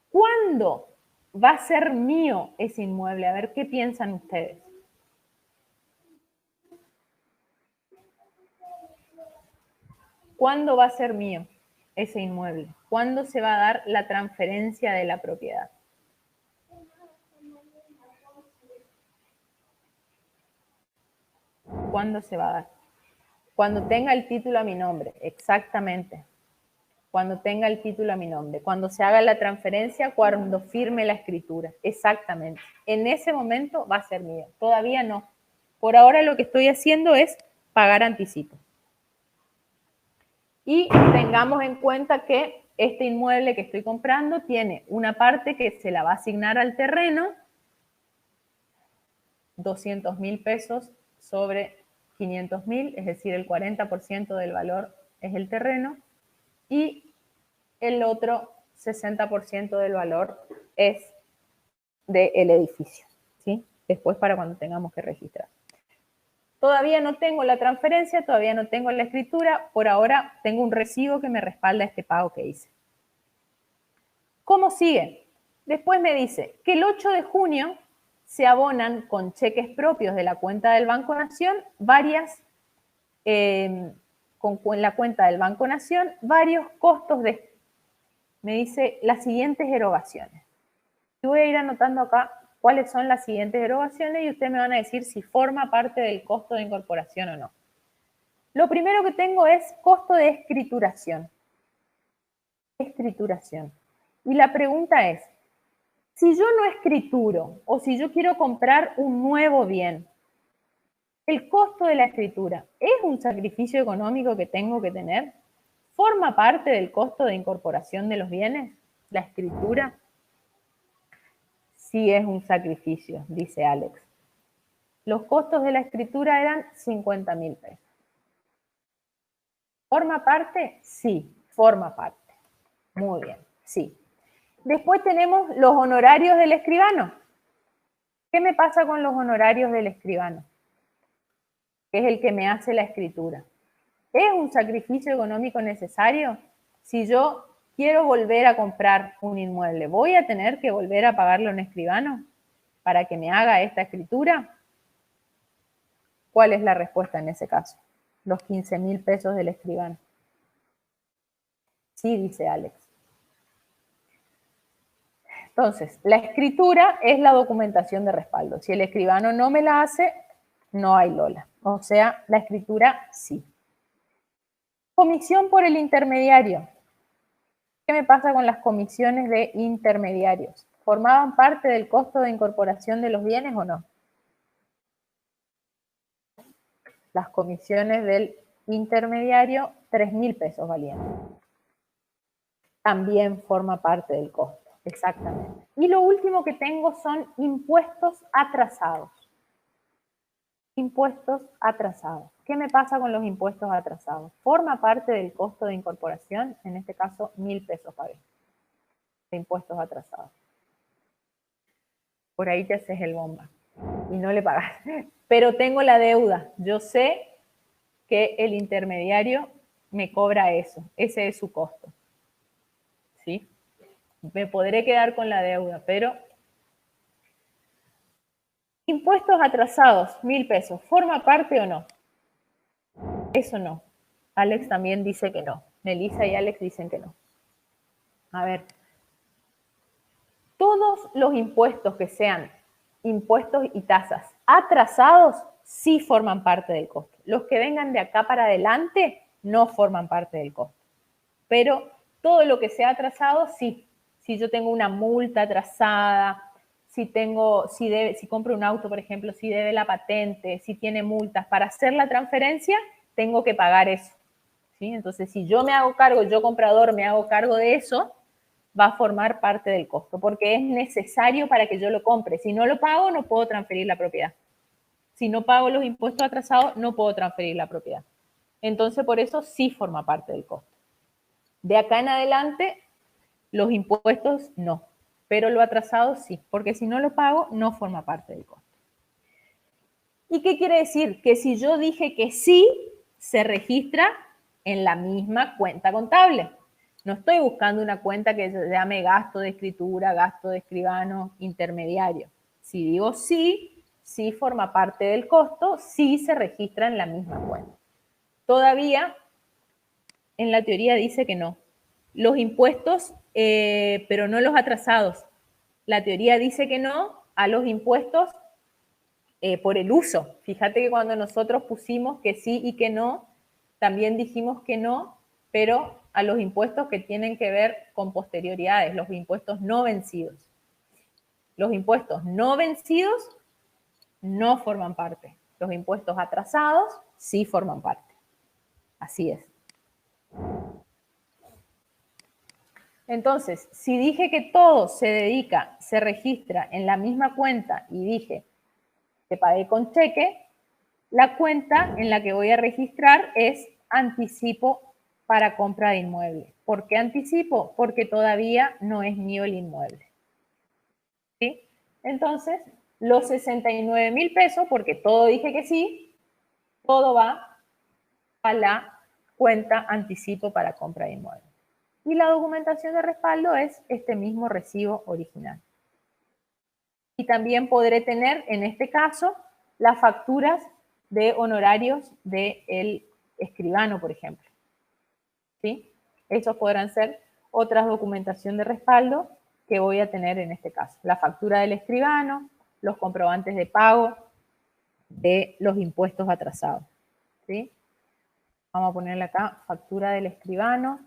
¿Cuándo va a ser mío ese inmueble? A ver, ¿qué piensan ustedes? ¿Cuándo va a ser mío ese inmueble? ¿Cuándo se va a dar la transferencia de la propiedad? ¿Cuándo se va a dar? Cuando tenga el título a mi nombre, exactamente. Cuando tenga el título a mi nombre. Cuando se haga la transferencia, cuando firme la escritura, exactamente. En ese momento va a ser mío. Todavía no. Por ahora lo que estoy haciendo es pagar anticipo. Y tengamos en cuenta que este inmueble que estoy comprando tiene una parte que se la va a asignar al terreno, 200.000 pesos sobre 500.000, es decir, el 40% del valor es el terreno, y el otro 60% del valor es del edificio, ¿sí? Después para cuando tengamos que registrar. Todavía no tengo la transferencia, todavía no tengo la escritura, por ahora tengo un recibo que me respalda este pago que hice. ¿Cómo sigue? Después me dice que el 8 de junio se abonan con cheques propios de la cuenta del Banco Nación con la cuenta del Banco Nación varios costos de, me dice, las siguientes erogaciones. Yo voy a ir anotando acá cuáles son las siguientes erogaciones y ustedes me van a decir si forma parte del costo de incorporación o no. Lo primero que tengo es costo de escrituración. Escrituración. Y la pregunta es, si yo no escrituro o si yo quiero comprar un nuevo bien, ¿el costo de la escritura es un sacrificio económico que tengo que tener? ¿Forma parte del costo de incorporación de los bienes? ¿La escritura? Sí es un sacrificio, dice Alex. Los costos de la escritura eran 50.000 pesos. ¿Forma parte? Sí, forma parte. Muy bien, sí. Después tenemos los honorarios del escribano. ¿Qué me pasa con los honorarios del escribano? Que es el que me hace la escritura. ¿Es un sacrificio económico necesario? Si yo quiero volver a comprar un inmueble, ¿voy a tener que volver a pagarle a un escribano para que me haga esta escritura? ¿Cuál es la respuesta en ese caso? Los 15.000 pesos del escribano. Sí, dice Alex. Entonces, la escritura es la documentación de respaldo. Si el escribano no me la hace, no hay Lola. O sea, la escritura sí. Comisión por el intermediario. ¿Qué me pasa con las comisiones de intermediarios? ¿Formaban parte del costo de incorporación de los bienes o no? Las comisiones del intermediario, 3.000 pesos valían. También forma parte del costo, exactamente. Y lo último que tengo son impuestos atrasados. Impuestos atrasados. ¿Qué me pasa con los impuestos atrasados? ¿Forma parte del costo de incorporación? En este caso, 1.000 pesos pagué. de impuestos atrasados. Por ahí te haces el bomba y no le pagas. Pero tengo la deuda. Yo sé que el intermediario me cobra eso. Ese es su costo. ¿Sí? Me podré quedar con la deuda, pero impuestos atrasados, 1.000 pesos, ¿forma parte o no? Eso no. Alex también dice que no. Melissa y Alex dicen que no. A ver, todos los impuestos que sean impuestos y tasas atrasados sí forman parte del costo. Los que vengan de acá para adelante no forman parte del costo. Pero todo lo que sea atrasado, sí. Si yo tengo una multa atrasada, si compro un auto, por ejemplo, si debe la patente, si tiene multas, para hacer la transferencia, tengo que pagar eso. ¿Sí? Entonces, si yo me hago cargo, yo comprador me hago cargo de eso, va a formar parte del costo, porque es necesario para que yo lo compre. Si no lo pago, no puedo transferir la propiedad. Si no pago los impuestos atrasados, no puedo transferir la propiedad. Entonces, por eso sí forma parte del costo. De acá en adelante, los impuestos no, pero lo atrasado sí, porque si no lo pago, no forma parte del costo. ¿Y qué quiere decir? Que si yo dije que sí, se registra en la misma cuenta contable. No estoy buscando una cuenta que se llame gasto de escritura, gasto de escribano, intermediario. Si digo sí, sí forma parte del costo, sí se registra en la misma cuenta. Todavía en la teoría dice que no. Los impuestos, pero no los atrasados. La teoría dice que no a los impuestos por el uso. Fíjate que cuando nosotros pusimos que sí y que no, también dijimos que no, pero a los impuestos que tienen que ver con posterioridades, los impuestos no vencidos. Los impuestos no vencidos no forman parte. Los impuestos atrasados sí forman parte. Así es. Entonces, si dije que todo se registra en la misma cuenta y dije que pagué con cheque, la cuenta en la que voy a registrar es anticipo para compra de inmueble. ¿Por qué anticipo? Porque todavía no es mío el inmueble. ¿Sí? Entonces, los 69.000 pesos, porque todo dije que sí, todo va a la cuenta anticipo para compra de inmueble. Y la documentación de respaldo es este mismo recibo original. Y también podré tener, en este caso, las facturas de honorarios del escribano, por ejemplo. ¿Sí? Esos podrán ser otras documentación de respaldo que voy a tener en este caso. La factura del escribano, los comprobantes de pago de los impuestos atrasados. ¿Sí? Vamos a ponerle acá factura del escribano,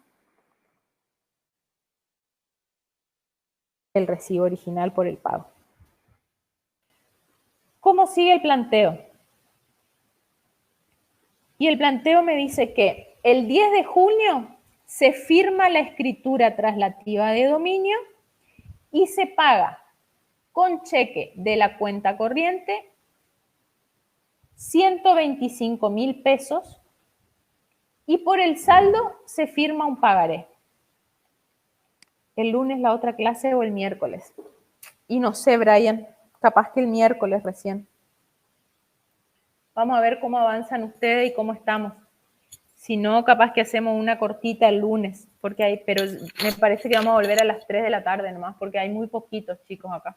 el recibo original por el pago. ¿Cómo sigue el planteo? Y el planteo me dice que el 10 de junio se firma la escritura traslativa de dominio y se paga con cheque de la cuenta corriente 125.000 pesos y por el saldo se firma un pagaré. El lunes la otra clase o el miércoles. Y no sé, Brian, capaz que el miércoles recién. Vamos a ver cómo avanzan ustedes y cómo estamos. Si no, capaz que hacemos una cortita el lunes, pero me parece que vamos a volver a las 3 de la tarde nomás, porque hay muy poquitos chicos acá.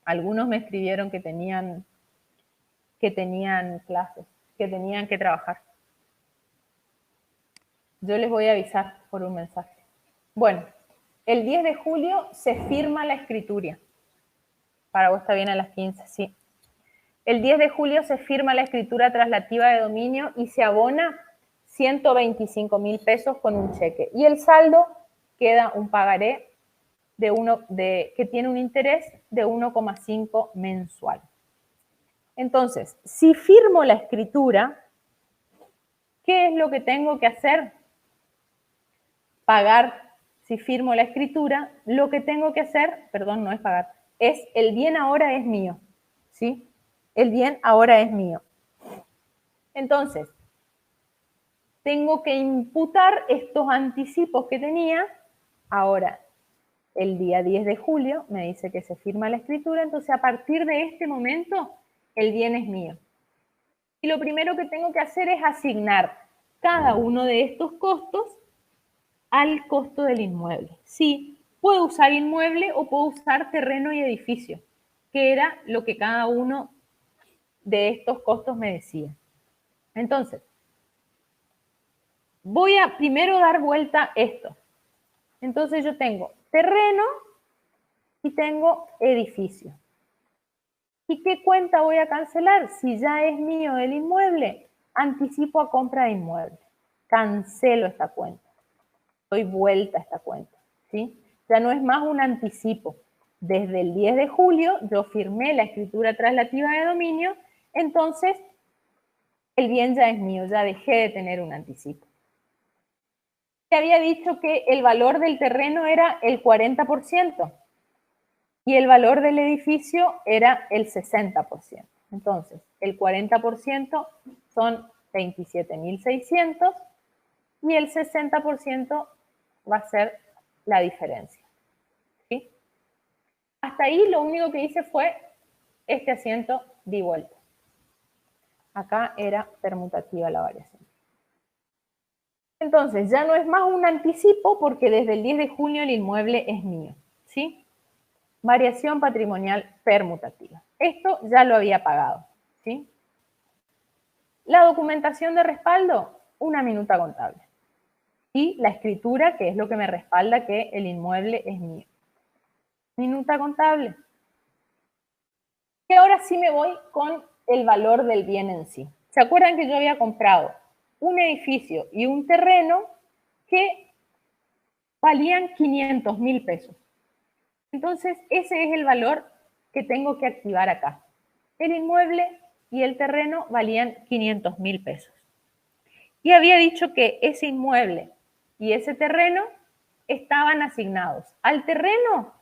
Algunos me escribieron que tenían clases, que tenían que trabajar. Yo les voy a avisar por un mensaje. Bueno, el 10 de julio se firma la escritura. Para vos está bien a las 15, sí. El 10 de julio se firma la escritura traslativa de dominio y se abona 125.000 pesos con un cheque. Y el saldo queda un pagaré que tiene un interés de 1,5 mensual. Entonces, si firmo la escritura, ¿qué es lo que tengo que hacer? Pagar. Si firmo la escritura, lo que tengo que hacer, perdón, no es pagar, es el bien ahora es mío, ¿sí? El bien ahora es mío. Entonces, tengo que imputar estos anticipos que tenía. Ahora, el día 10 de julio, me dice que se firma la escritura, entonces a partir de este momento el bien es mío. Y lo primero que tengo que hacer es asignar cada uno de estos costos al costo del inmueble. Sí, puedo usar inmueble o puedo usar terreno y edificio, que era lo que cada uno de estos costos me decía. Entonces, voy a primero dar vuelta esto. Entonces yo tengo terreno y tengo edificio. ¿Y qué cuenta voy a cancelar? Si ya es mío el inmueble, anticipo a compra de inmueble. Cancelo esta cuenta. Doy vuelta a esta cuenta, ¿sí? Ya no es más un anticipo. Desde el 10 de julio yo firmé la escritura traslativa de dominio, entonces el bien ya es mío, ya dejé de tener un anticipo. Se había dicho que el valor del terreno era el 40%. Y el valor del edificio era el 60%. Entonces, el 40% son 27.600 y el 60% va a ser la diferencia. ¿Sí? Hasta ahí lo único que hice fue este asiento di vuelta. Acá era permutativa la variación. Entonces, ya no es más un anticipo porque desde el 10 de junio el inmueble es mío. ¿Sí? Variación patrimonial permutativa. Esto ya lo había pagado, ¿sí? La documentación de respaldo, una minuta contable. Y la escritura, que es lo que me respalda que el inmueble es mío. Minuta contable. Y ahora sí me voy con el valor del bien en sí. ¿Se acuerdan que yo había comprado un edificio y un terreno que valían 500.000 pesos? Entonces, ese es el valor que tengo que activar acá. El inmueble y el terreno valían 500.000 pesos. Y había dicho que ese inmueble y ese terreno estaban asignados. Al terreno,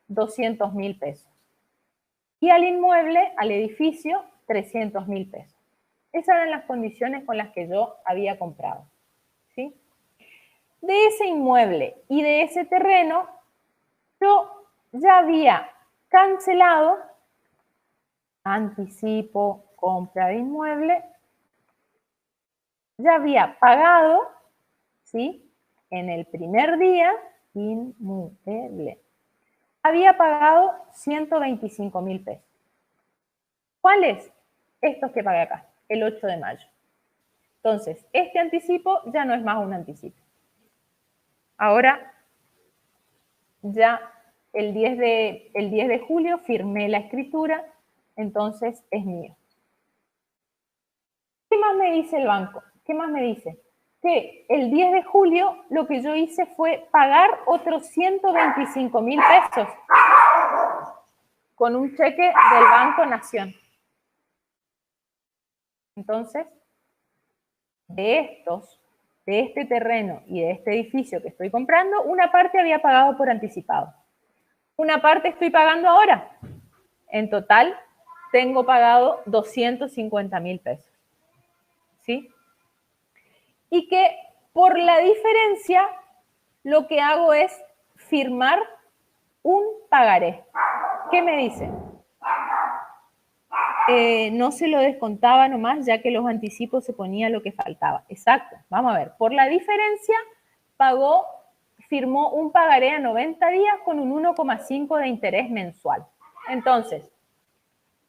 200.000 pesos. Y al inmueble, al edificio, 300.000 pesos. Esas eran las condiciones con las que yo había comprado. ¿Sí? De ese inmueble y de ese terreno, yo ya había cancelado anticipo, compra de inmueble, ya había pagado, ¿sí? En el primer día, inmueble, había pagado 125.000 pesos. ¿Cuáles? Estos que pagué acá, el 8 de mayo. Entonces, este anticipo ya no es más un anticipo. Ahora, ya el 10 de julio firmé la escritura, entonces es mío. ¿Qué más me dice el banco? ¿Qué más me dice? Que el 10 de julio lo que yo hice fue pagar otros 125.000 pesos con un cheque del Banco Nación. Entonces, de este terreno y de este edificio que estoy comprando, una parte había pagado por anticipado. Una parte estoy pagando ahora. En total, tengo pagado 250.000 pesos. ¿Sí? Y que por la diferencia, lo que hago es firmar un pagaré. ¿Qué me dice? No se lo descontaba nomás, ya que los anticipos se ponía lo que faltaba. Exacto. Vamos a ver. Por la diferencia, firmó un pagaré a 90 días con un 1,5 de interés mensual. Entonces,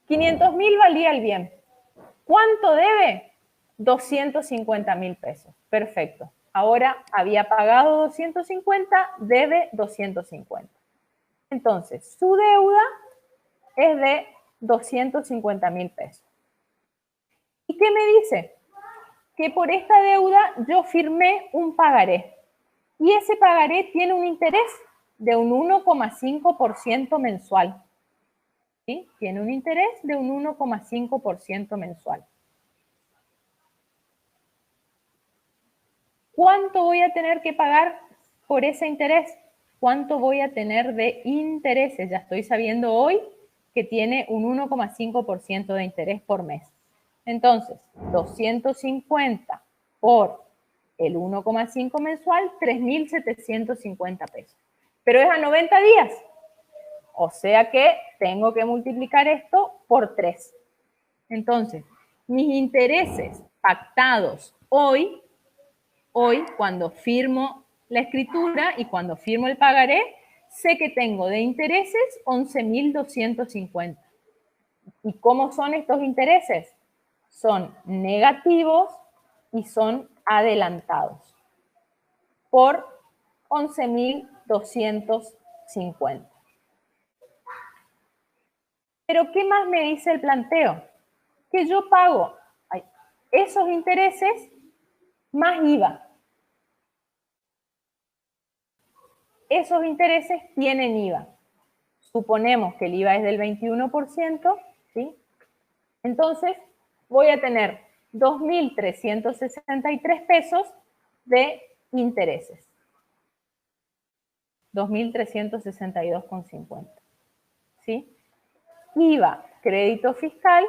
500.000 valía el bien. ¿Cuánto debe? 250.000 pesos. Perfecto. Ahora había pagado 250, debe 250. Entonces, su deuda es de 250.000 pesos. ¿Y qué me dice? Que por esta deuda yo firmé un pagaré. Y ese pagaré tiene un interés de un 1,5% mensual. ¿Sí? Tiene un interés de un 1,5% mensual. ¿Cuánto voy a tener que pagar por ese interés? ¿Cuánto voy a tener de intereses? Ya estoy sabiendo hoy que tiene un 1,5% de interés por mes. Entonces, 250 por el 1,5 mensual, 3.750 pesos. pero es a 90 días. O sea que tengo que multiplicar esto por 3. Entonces, mis intereses pactados hoy, cuando firmo la escritura y cuando firmo el pagaré, sé que tengo de intereses 11.250. ¿Y cómo son estos intereses? Son negativos y son adelantados por 11.250. Pero ¿qué más me dice el planteo? Que yo pago esos intereses más IVA. Esos intereses tienen IVA. Suponemos que el IVA es del 21%, ¿sí? Entonces, voy a tener 2.363 pesos de intereses. 2.362,50. ¿Sí? IVA, crédito fiscal,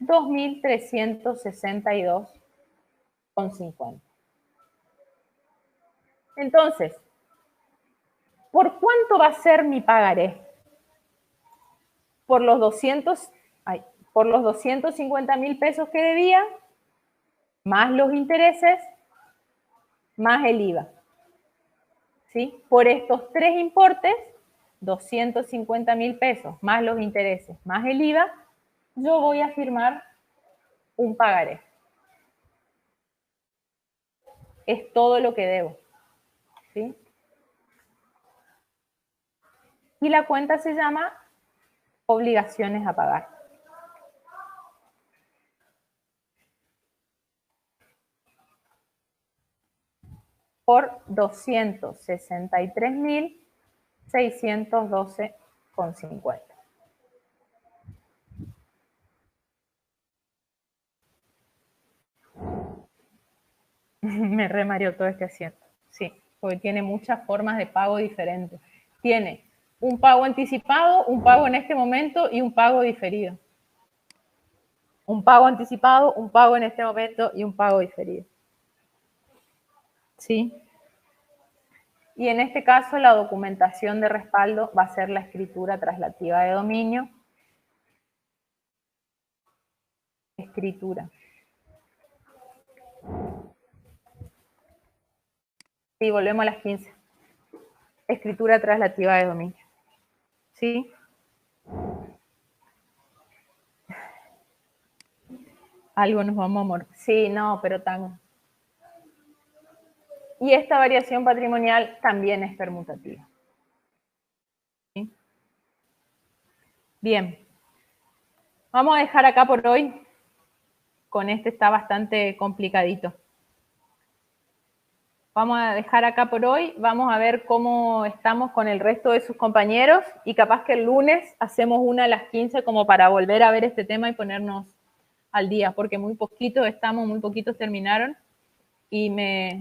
2.362,50. Entonces, ¿por cuánto va a ser mi pagaré? Por los 250.000 pesos que debía, más los intereses, más el IVA. ¿Sí? Por estos tres importes, 250.000 pesos, más los intereses, más el IVA, yo voy a firmar un pagaré. Es todo lo que debo. ¿Sí? Y la cuenta se llama obligaciones a pagar. Por 263.612,50. Me remareó todo este asiento. Sí, porque tiene muchas formas de pago diferentes. Tiene un pago anticipado, un pago en este momento y un pago diferido. Un pago anticipado, un pago en este momento y un pago diferido. ¿Sí? Y en este caso la documentación de respaldo va a ser la escritura traslativa de dominio. Escritura. Sí, volvemos a las 15. Escritura traslativa de dominio. ¿Sí? Algo nos vamos a morir. Sí, no, pero tan... Y esta variación patrimonial también es permutativa. ¿Sí? Bien. Vamos a dejar acá por hoy. Con este está bastante complicadito. Vamos a dejar acá por hoy. Vamos a ver cómo estamos con el resto de sus compañeros. Y capaz que el lunes hacemos una a las 15 como para volver a ver este tema y ponernos al día. Porque muy poquitos estamos, muy poquitos terminaron. Y me